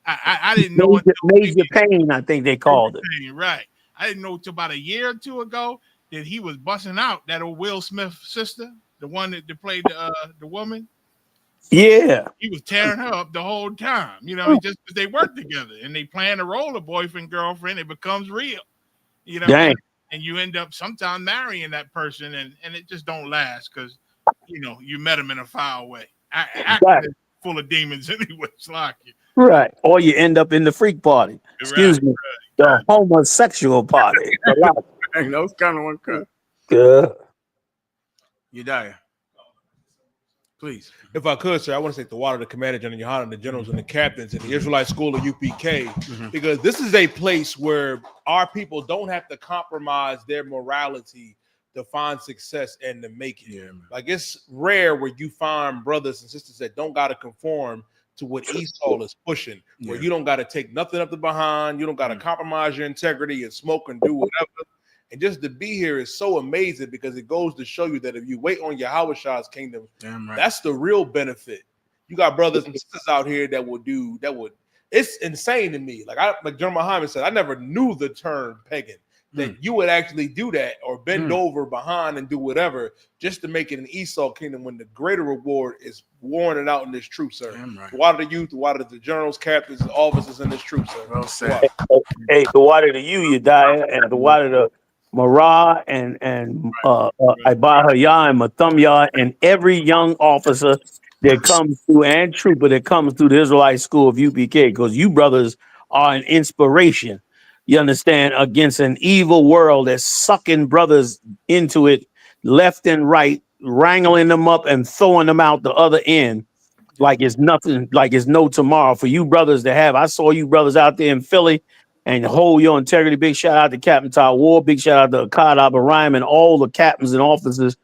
I didn't know Major Pain, I think they called it. Right. I didn't know until about a year or two ago that he was busting out that old Will Smith sister, the one that played the woman. Yeah. He was tearing her up the whole time, just because they work together and they plan a role of boyfriend, girlfriend, it becomes real, Dang. And you end up sometimes marrying that person and it just don't last because, you met him in a foul way. Acting is full of demons anyway. It's like you. Right. Or you end up in the freak party. Excuse me. The homosexual party. Those kind of one cut. Good. YAHANNA. Please. If I could, sir, I want to thank the water, the commander, General YAHANNA, the generals and the captains and the Israelite school of U.P.K. Because this is a place where our people don't have to compromise their morality to find success and to make it. Yeah, like it's rare where you find brothers and sisters that don't got to conform to what Esau is pushing, where you don't got to take nothing up the behind, you don't got to compromise your integrity and smoke and do whatever. And just to be here is so amazing because it goes to show you that if you wait on Yahweh's kingdom, that's the real benefit. You got brothers and sisters out here that would. It's insane to me. Like General Muhammad said, I never knew the term pagan. That you would actually do that or bend over behind and do whatever just to make it an Esau kingdom when the greater reward is warning out in this truth, sir. Right. The water to youth, the water to the generals, captains, and officers in this truth, sir. Well said. Hey, the water to you, Yadiah, and the water to Marah and Ibahaya and Mathumya and every young officer that comes through and trooper that comes through the Israelite school of U.P.K. because you brothers are an inspiration. You understand, against an evil world that's sucking brothers into it left and right, wrangling them up and throwing them out the other end like it's nothing, like it's no tomorrow for you brothers to have. I saw you brothers out there in Philly and hold your integrity. Big shout out to Captain Ty Ward. Big shout out to Akkad Abraham and all the captains and officers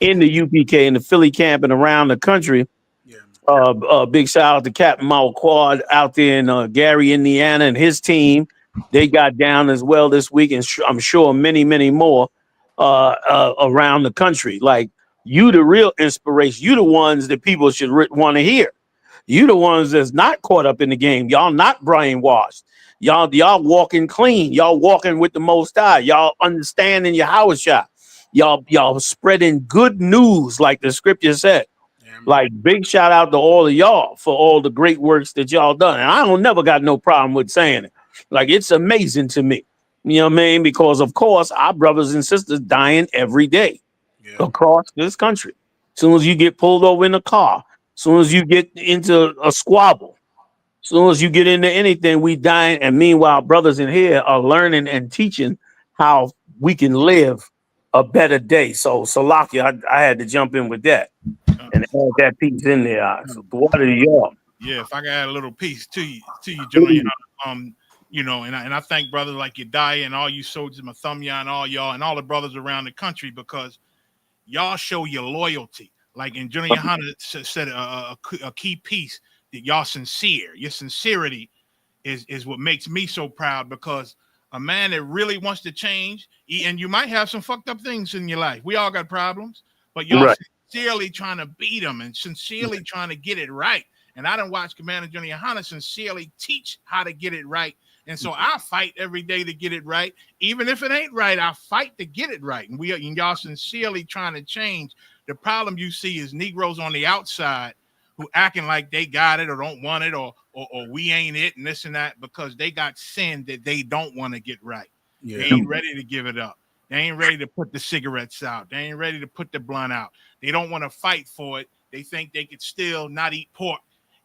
in the UPK, in the Philly camp and around the country. Big shout out to Captain Malquad out there in Gary, Indiana, and his team. They got down as well this week, and I'm sure many, many more around the country. Like, you the real inspiration. You the ones that people should want to hear. You the ones that's not caught up in the game. Y'all not brainwashed. Y'all walking clean. Y'all walking with the Most High. Y'all understanding your YAHANNA. Y'all spreading good news, like the scripture said. Like, big shout out to all of y'all for all the great works that y'all done. And I don't never got no problem with saying it. Like, it's amazing to me. You know what I mean? Because, of course, our brothers and sisters dying every day across this country. As soon as you get pulled over in a car, as soon as you get into a squabble, as soon as you get into anything, we dying. And meanwhile, brothers in here are learning and teaching how we can live a better day. So, Salakia, I had to jump in with that and add that piece in there. So, what are y'all? Yeah, if I could add a little piece to you, Johnny. You know, and I thank brothers like Yediah and all you soldiers, Mathumya and all y'all and all the brothers around the country, because y'all show your loyalty. Like in Johnny YAHANNA said a key piece, that y'all sincere. Your sincerity is what makes me so proud, because a man that really wants to change, and you might have some fucked up things in your life. We all got problems, but y'all sincerely trying to beat them and sincerely trying to get it right. And I done watch Commander Johnny YAHANNA sincerely teach how to get it right. And so I fight every day to get it right. Even if it ain't right, I fight to get it right. And y'all sincerely trying to change. The problem you see is Negroes on the outside who acting like they got it or don't want it, or we ain't it and this and that, because they got sin that they don't want to get right. They ain't ready to give it up. They ain't ready to put the cigarettes out. They ain't ready to put the blunt out. They don't want to fight for it. They think they could still not eat pork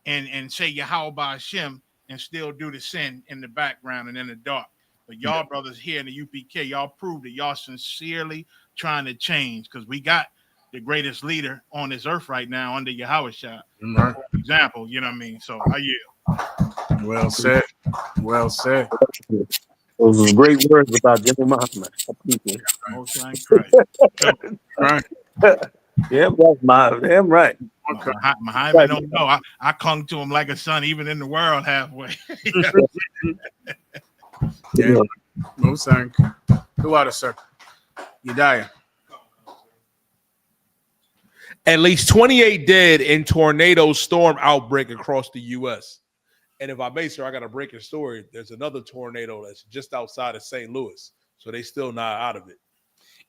and say YAHANNA and still do the sin in the background and in the dark. But y'all brothers here in the UPK, y'all prove that y'all sincerely trying to change, because we got the greatest leader on this earth right now under YAHANNA. Right. For example, you know what I mean? So I yield. Well said. Well said. Those are great words about Jimmy Muhammad. Most ain't Christ. Right. Yeah, that's damn right. Muhammad don't know. I clung to him like a son, even in the world halfway. Yeah. Most ain't. Who are the sir? Yediah. At least 28 dead in tornado storm outbreak across the U.S. And if I may, sir, I got a breaking story. There's another tornado that's just outside of St. Louis, so they still not out of it.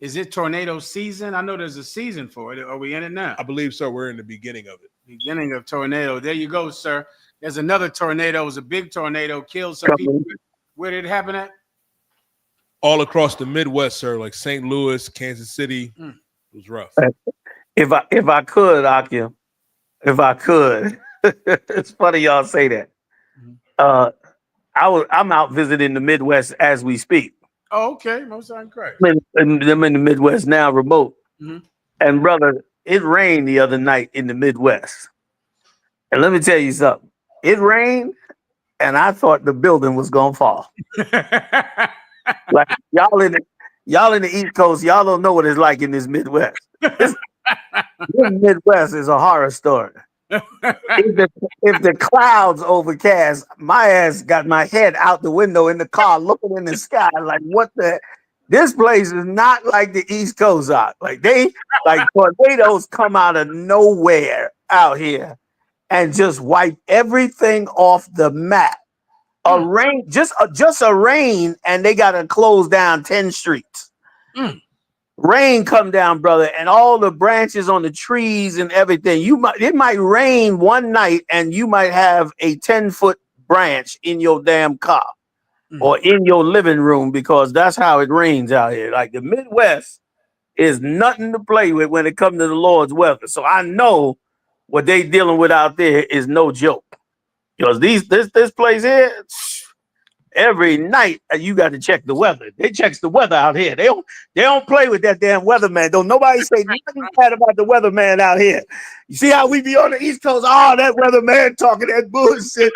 Is it tornado season? I know there's a season for it. Are we in it now? I believe so. We're in the beginning of it. Beginning of tornado. There you go, sir. There's another tornado. It was a big tornado. Killed some people. Where did it happen at? All across the Midwest, sir, like St. Louis, Kansas City. It was rough. If I could, Akim, if I could, it's funny y'all say that. I'm out visiting the Midwest as we speak. Oh, okay. Most ain't correct. I'm in the Midwest now, remote. And brother, it rained the other night in the Midwest. And let me tell you something. It rained, and I thought the building was gonna fall. Like y'all in the East Coast, y'all don't know what it's like in this Midwest. This Midwest is a horror story. If the clouds overcast, my ass got my head out the window in the car looking in the sky like, what the? This place is not like the East Coast are. Like tornadoes come out of nowhere out here and just wipe everything off the map. A rain, just a rain, and they gotta close down 10 streets. Rain come down, brother, and all the branches on the trees and everything. It might rain one night, and you might have a 10-foot branch in your damn car or in your living room, because that's how it rains out here. Like the Midwest is nothing to play with when it comes to the Lord's weather. So I know what they dealing with out there is no joke. Because this place here, every night you got to check the weather. They checks the weather out here. They don't play with that damn weatherman. Don't nobody say nothing bad about the weatherman out here. You see how we be on the East Coast? Oh, that weatherman talking that bullshit.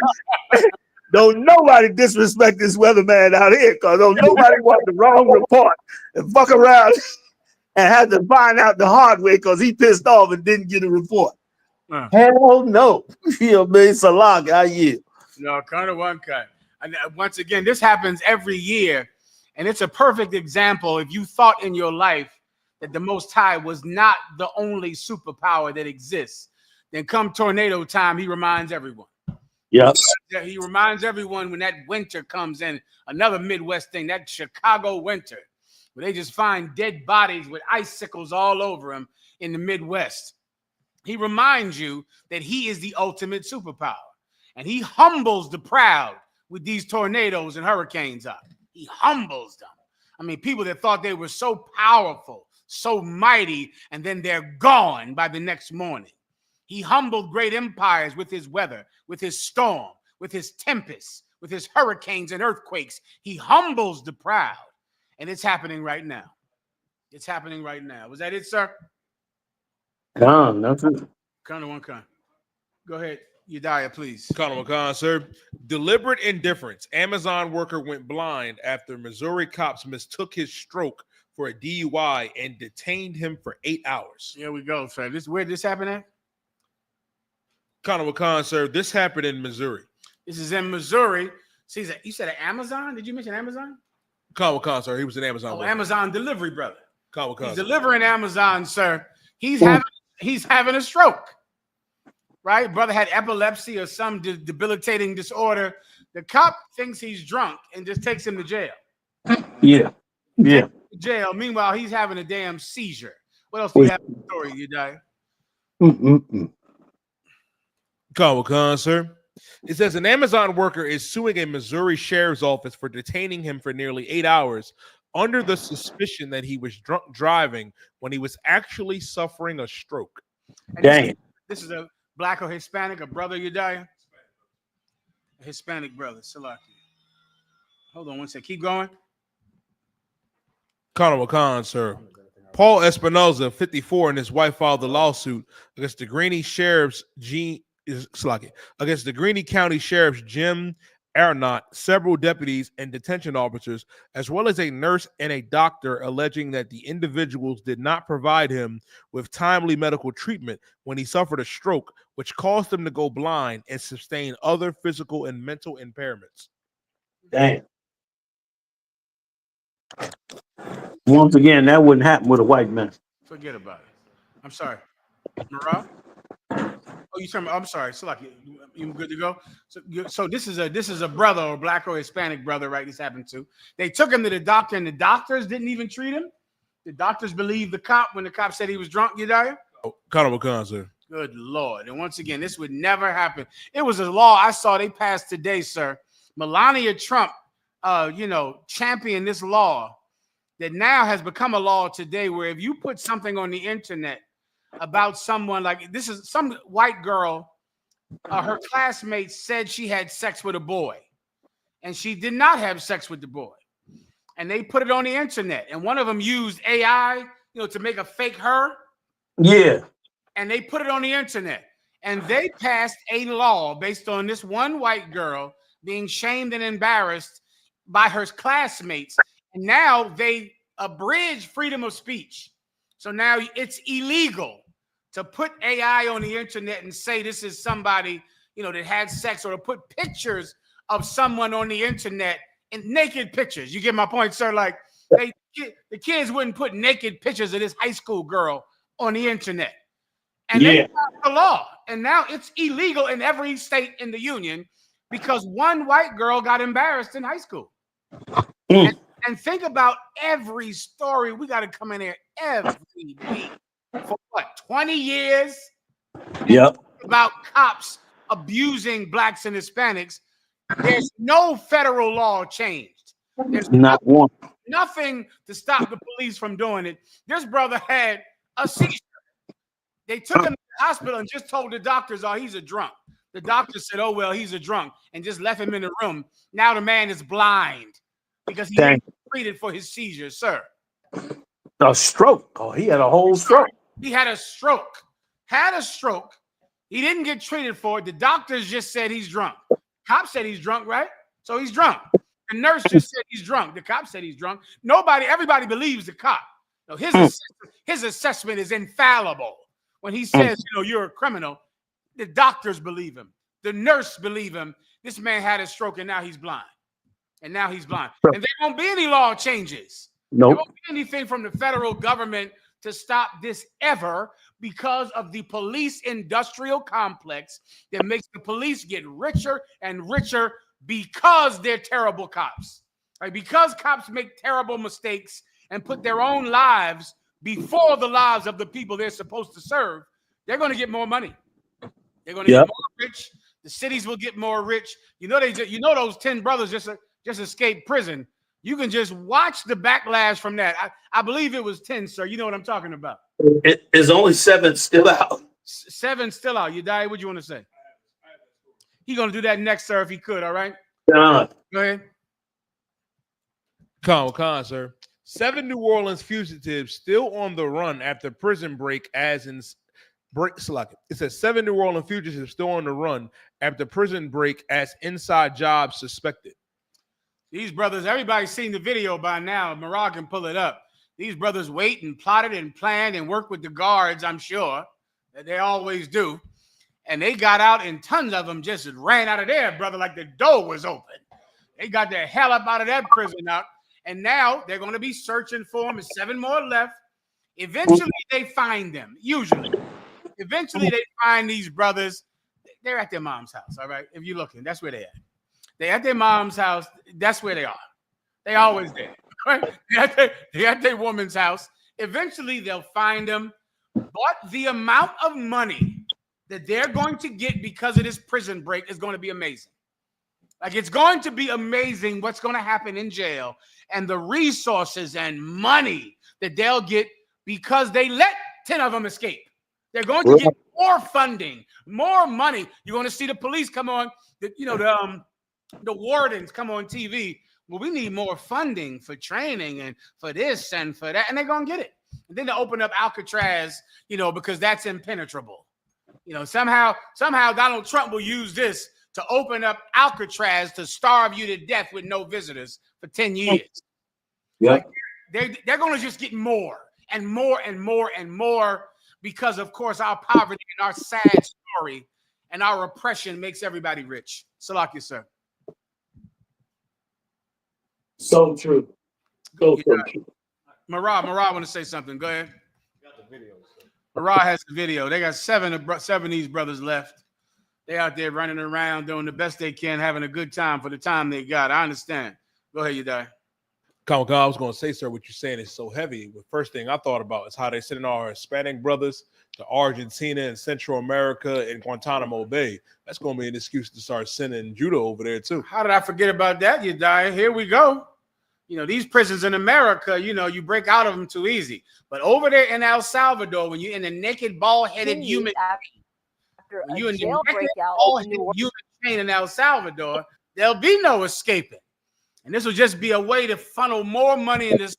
Don't nobody disrespect this weatherman out here, because don't nobody want the wrong report and fuck around and had to find out the hard way because he pissed off and didn't get a report. Hell no. You know, Salag, I yield. No, kind of one cut. And once again, this happens every year, and it's a perfect example. If you thought in your life that the Most High was not the only superpower that exists, then come tornado time, he reminds everyone. Yes. He reminds everyone when that winter comes in, another Midwest thing, that Chicago winter, where they just find dead bodies with icicles all over them in the Midwest. He reminds you that he is the ultimate superpower. And he humbles the proud with these tornadoes and hurricanes up. He humbles them. I mean, people that thought they were so powerful, so mighty, and then they're gone by the next morning. He humbled great empires with his weather, with his storm, with his tempests, with his hurricanes and earthquakes. He humbles the proud. And it's happening right now. It's happening right now. Was that it, sir? That's it. Kind of one kind. Go ahead. Yediah, please. Colonel McCon, sir. Deliberate indifference. Amazon worker went blind after Missouri cops mistook his stroke for a DUI and detained him for 8 hours. Here we go, sir. Where did this happen at? Colonel McCon, sir. This happened in Missouri. This is in Missouri. See, you said Amazon? Did you mention Amazon? Colonel McCon, sir. He was an Amazon worker. Amazon delivery brother. Colonel McCon, He's delivering Amazon, sir. He's having a stroke. Right? Brother had epilepsy or some debilitating disorder. The cop thinks he's drunk and just takes him to jail. Yeah. Yeah. Jail. Meanwhile, he's having a damn seizure. What else do you have in the story, Yediah? Colonel McCon, sir. It says an Amazon worker is suing a Missouri sheriff's office for detaining him for nearly 8 hours under the suspicion that he was drunk driving when he was actually suffering a stroke. Dang. This is a Black or Hispanic, a brother, Yediah? A Hispanic brother, Salaki. Hold on one second. Keep going. Colonel McCon, sir. Paul Espinoza, 54, and his wife filed a lawsuit against the Greene County Sheriff's Jim Arnott, several deputies and detention officers, as well as a nurse and a doctor, alleging that the individuals did not provide him with timely medical treatment when he suffered a stroke, which caused him to go blind and sustain other physical and mental impairments. Damn. Once again, that wouldn't happen with a white man. Forget about it. I'm sorry. Marah? Oh, you talking about, I'm sorry. So like you good to go? So this is a brother or Black or Hispanic brother, right? This happened to. They took him to the doctor, and the doctors didn't even treat him. The doctors believed the cop when the cop said he was drunk, Yediah? Colonel McCon, sir. Good Lord. And once again, this would never happen. It was a law I saw they passed today, sir. Melania Trump, championed this law that now has become a law today where if you put something on the internet about someone, like this is some white girl, her classmates said she had sex with a boy, and she did not have sex with the boy. And they put it on the internet, and one of them used AI, to make a fake her. Yeah. And they put it on the internet, and they passed a law based on this one white girl being shamed and embarrassed by her classmates. And now they abridge freedom of speech. So now it's illegal to put AI on the internet and say this is somebody, that had sex, or to put pictures of someone on the internet in naked pictures. You get my point, sir? Like the kids wouldn't put naked pictures of this high school girl on the internet. And they passed the law. And now it's illegal in every state in the union because one white girl got embarrassed in high school. And think about every story. We got to come in here every week for 20 years? Yep. About cops abusing blacks and Hispanics. There's no federal law changed. There's not one. Nothing to stop the police from doing it. This brother had a seizure. They took him to the hospital and just told the doctors, oh, he's a drunk. The doctor said, oh, well, he's a drunk, and just left him in the room. Now the man is blind because he was treated for his seizures, sir. A stroke. Oh, he had a whole stroke. He had a stroke. Had a stroke. He didn't get treated for it. The doctors just said he's drunk. Cop said he's drunk, right? So he's drunk. The nurse just said he's drunk. The cop said he's drunk. Everybody believes the cop. No, his assessment is infallible. When he says, you know, you're a criminal, the doctors believe him. The nurse believe him. This man had a stroke and now he's blind. And now he's blind. And there won't be any law changes. Nope. There won't be anything from the federal government to stop this ever because of the police industrial complex that makes the police get richer and richer because they're terrible cops. Right? Because cops make terrible mistakes and put their own lives before the lives of the people they're supposed to serve, they're going to get more money. They're going to get more rich. The cities will get more rich. You know, those 10 brothers just escaped prison. You can just watch the backlash from that. I believe it was 10, sir. You know what I'm talking about. There's only 7 still out. 7 still out. You die. What you want to say? He's going to do that next, sir, if he could. All right. Go ahead. Con, sir. 7 New Orleans fugitives still on the run after prison break as in it says 7 New Orleans fugitives still on the run after prison break as inside jobs suspected. These brothers, everybody's seen the video by now. Marah can pull it up. These brothers wait and plotted and planned and worked with the guards, I'm sure, that they always do. And they got out and tons of them just ran out of there, brother, like the door was open. They got the hell up out of that prison out. And now they're going to be searching for them. There's 7 more left. Eventually, they find them, usually. Eventually, they find these brothers. They're at their mom's house, all right? If you're looking, that's where they're at. They're at their mom's house. That's where they are. They always there, right? They're at their woman's house. Eventually, they'll find them. But the amount of money that they're going to get because of this prison break is going to be amazing. Like, it's going to be amazing what's going to happen in jail and the resources and money that they'll get because they let 10 of them escape. They're going to get more funding, more money. You're going to see the police come on, the wardens come on TV. Well, we need more funding for training and for this and for that. And they're going to get it. And then they open up Alcatraz, because that's impenetrable. Somehow Donald Trump will use this to open up Alcatraz to starve you to death with no visitors for 10 years. Yeah. Like, they're going to just get more and more and more and more because, of course, our poverty and our sad story and our oppression makes everybody rich. Salaki, sir. So true. So true. Marah want to say something. Go ahead. Marah has the video. They got 7 of these brothers left. They out there running around doing the best they can, having a good time for the time they got. I understand. Go ahead, you die. I was going to say, sir, what you're saying is so heavy. The first thing I thought about is how they sending our Hispanic brothers to Argentina and Central America and Guantanamo Bay. That's going to be an excuse to start sending Judah over there, too. How did I forget about that, you die? Here we go. These prisons in America, you break out of them too easy. But over there in El Salvador, when you're in a naked, bald-headed human when you're in the bald-headed human chain in El Salvador, there'll be no escaping. And this will just be a way to funnel more money into some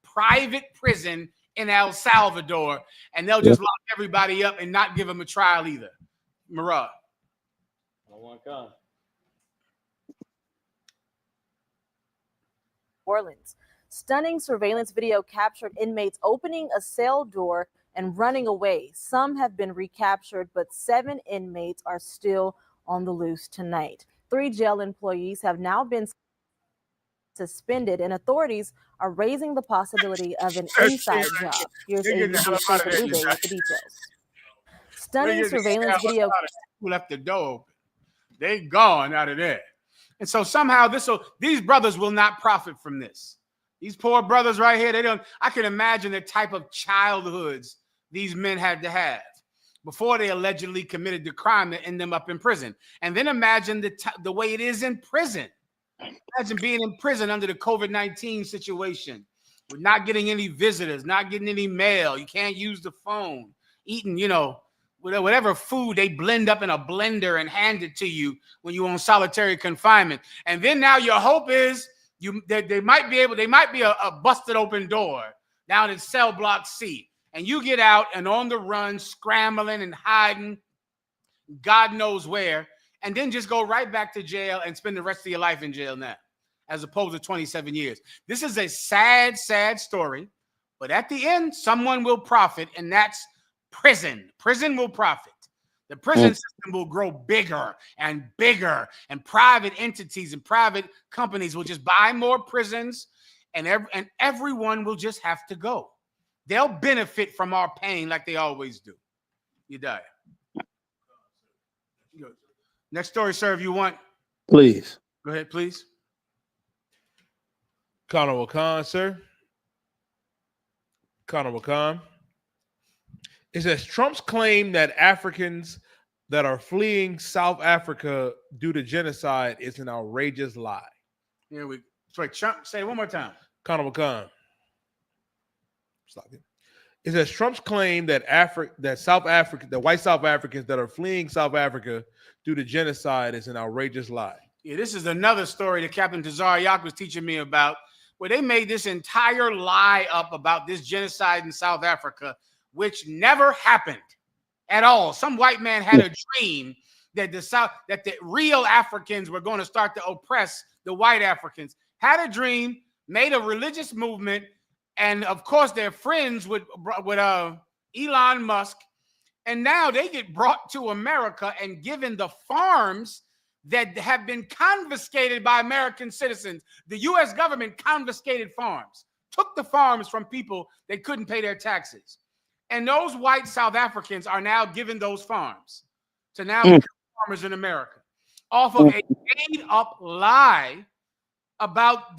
private prison in El Salvador, and they'll just lock everybody up and not give them a trial either. Marah. Orleans. Stunning surveillance video captured inmates opening a cell door and running away. Some have been recaptured, but 7 inmates are still on the loose tonight. 3 jail employees have now been suspended, and authorities are raising the possibility of an inside job. Here's ABC's Jacob Ube with the details. Stunning surveillance video. Who left the door open? They gone out of there. And so somehow these brothers will not profit from this. These poor brothers right here, I can imagine the type of childhoods these men had to have before they allegedly committed the crime that ended them up in prison. And then imagine the way it is in prison. Imagine being in prison under the COVID-19 situation, with not getting any visitors, not getting any mail. You can't use the phone, eating, whatever food they blend up in a blender and hand it to you when you're on solitary confinement. And then now your hope is they might be a busted open door down in cell block C. And you get out and on the run, scrambling and hiding, God knows where, and then just go right back to jail and spend the rest of your life in jail now, as opposed to 27 years. This is a sad, sad story, But at the end, someone will profit, and that's prison. Prison will profit. The prison system will grow bigger, and private entities and private companies will just buy more prisons, and everyone will just have to go. They'll benefit from our pain like they always do. You die. Next story, sir, if you want. Please. Go ahead, please. Honorable Khan, sir. Honorable Khan. It says Trump's claim that Africans that are fleeing South Africa due to genocide is an outrageous lie. Here we sorry, Trump, say it one more time. Honorable Khan. It says Trump's claim that white South Africans that are fleeing South Africa due to genocide is an outrageous lie. Yeah, this is another story that Captain Tazariak was teaching me about, where they made this entire lie up about this genocide in South Africa, which never happened at all. Some white man had a dream that the real Africans were going to start to oppress the white Africans. Had a dream, made a religious movement, and of course they're friends with Elon Musk, and now they get brought to America and given the farms that have been confiscated by American citizens. The U.S. government confiscated farms, took the farms from people that couldn't pay their taxes. And those white South Africans are now given those farms to now become farmers in America off of a made-up lie about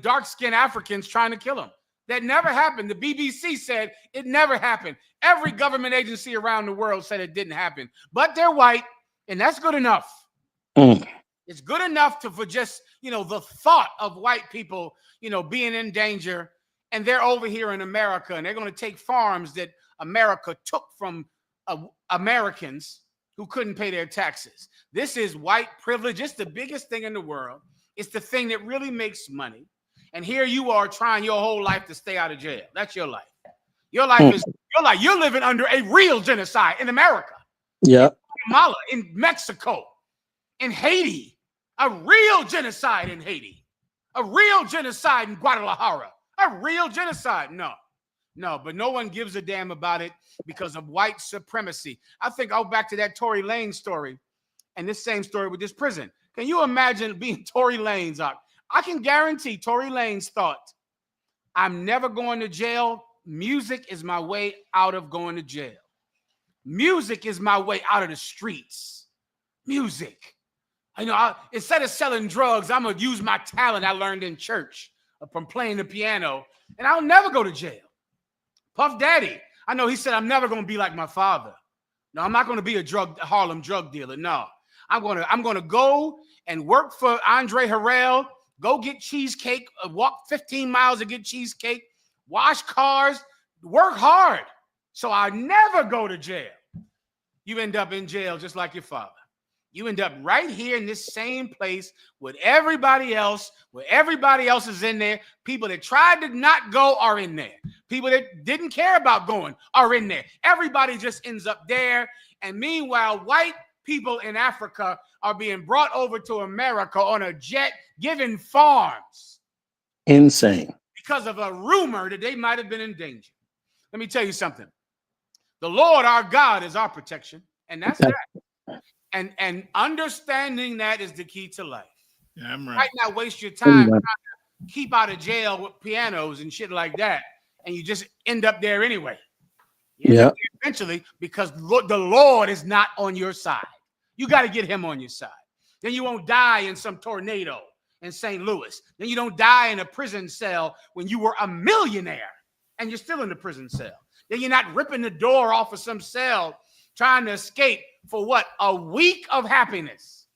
dark-skinned Africans trying to kill them. That never happened. The BBC said it never happened. Every government agency around the world said it didn't happen. But they're white, and that's good enough. It's good enough for just, the thought of white people, being in danger, and they're over here in America, and they're going to take farms that America took from Americans who couldn't pay their taxes. This is white privilege. It's the biggest thing in the world. It's the thing that really makes money. And here you are trying your whole life to stay out of jail. That's your life. Your life is you're living under a real genocide in America. Yeah. In Guatemala, in Mexico, in Haiti, a real genocide in Haiti, a real genocide in Guadalajara, a real genocide. No, but no one gives a damn about it because of white supremacy. I think I'll back to that Tory Lanez story and this same story with this prison. Can you imagine being Tory Lanez? I can guarantee Tory Lanez thought, I'm never going to jail. Music is my way out of going to jail. Music is my way out of the streets. Music. Instead of selling drugs, I'm going to use my talent I learned in church from playing the piano, and I'll never go to jail. Puff Daddy, I know he said, I'm never going to be like my father. No, I'm not going to be a Harlem drug dealer. No, I'm going to go and work for Andre Harrell, go get cheesecake, walk 15 miles to get cheesecake, wash cars, work hard. So I never go to jail. You end up in jail just like your father. You end up right here in this same place with everybody else, where everybody else is in there. People that tried to not go are in there. People that didn't care about going are in there. Everybody just ends up there. And meanwhile, white people in Africa are being brought over to America on a jet, given farms. Insane. Because of a rumor that they might have been in danger. Let me tell you something. The Lord our God is our protection, and that's that. And understanding that is the key to life. Yeah, I'm right. Might not waste your time trying to keep out of jail with pianos and shit like that, and you just end up there anyway. You end up there eventually, because the Lord is not on your side. You got to get him on your side. Then you won't die in some tornado in St. Louis. Then you don't die in a prison cell when you were a millionaire and you're still in the prison cell. Then you're not ripping the door off of some cell trying to escape for what? A week of happiness.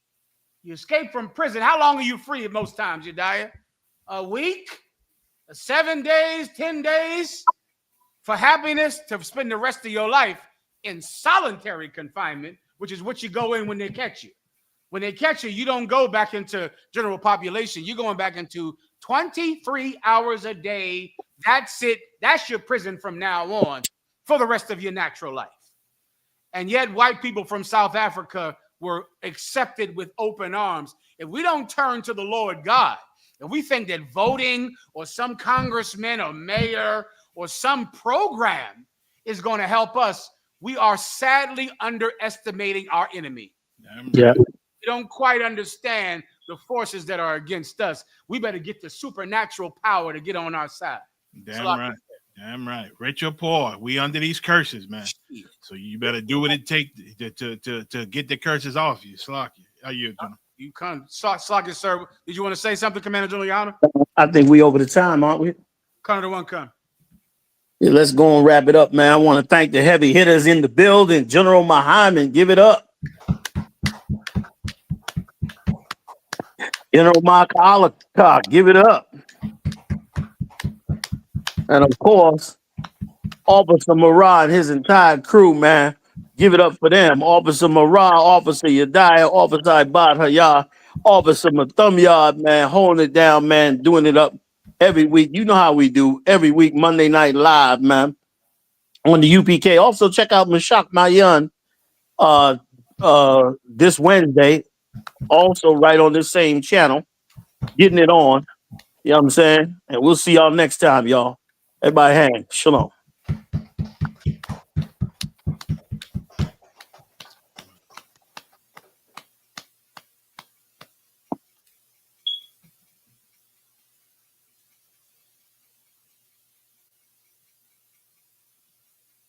You escape from prison. How long are you free most times, Yediah? A week? 7 days? 10 days? For happiness to spend the rest of your life in solitary confinement, which is what you go in when they catch you. When they catch you, you don't go back into general population. You're going back into 23 hours a day. That's it. That's your prison from now on for the rest of your natural life. And yet white people from South Africa were accepted with open arms. If we don't turn to the Lord God, If we think that voting or some congressman or mayor or some program is going to help us, we are sadly underestimating our enemy. Yeah. We don't quite understand the forces that are against us. We better get the supernatural power to get on our side. Damn right. Damn right. Rich or poor, we under these curses, man. So you better do what it takes to get the curses off you. Slocky. How you doing? You come, Slocky, sir. Did you want to say something, Commander General YAHANNA? I think we over the time, aren't we? Come to one, come. Yeah, let's go and wrap it up, man. I want to thank the heavy hitters in the building. General Muhammad, give it up. General Makalaka, give it up. And of course, Officer Marah and his entire crew, man. Give it up for them. Officer Marah, Officer Yadiah, Officer I.S.U.P.K, Officer Mathumyard, man, holding it down, man, doing it up every week. You know how we do every week, Monday Night Live, man, on the UPK. Also, check out Mashak Mayan this Wednesday, also right on this same channel, getting it on. You know what I'm saying? And we'll see y'all next time, y'all. Everybody hang. Shalom.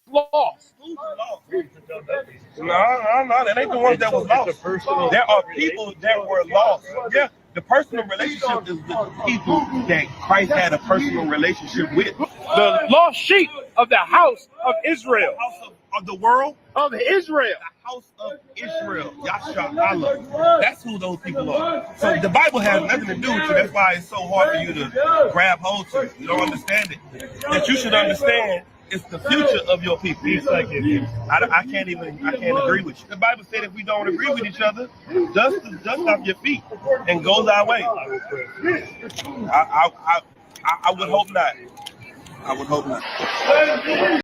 Lost. No, that ain't the ones that was lost. There are people that were lost. Yeah, the personal relationship is the people that Christ had a personal relationship with. The lost sheep of the house of Israel. House of the world? Of Israel. The house of Israel. YAHANNA. That's who those people are. So the Bible has nothing to do with you. That's why it's so hard for you to grab hold to it. You don't understand it. That you should understand it's the future of your people. I can't agree with you. The Bible said if we don't agree with each other, dust off your feet and goes our way. I would hope not. I would hope not.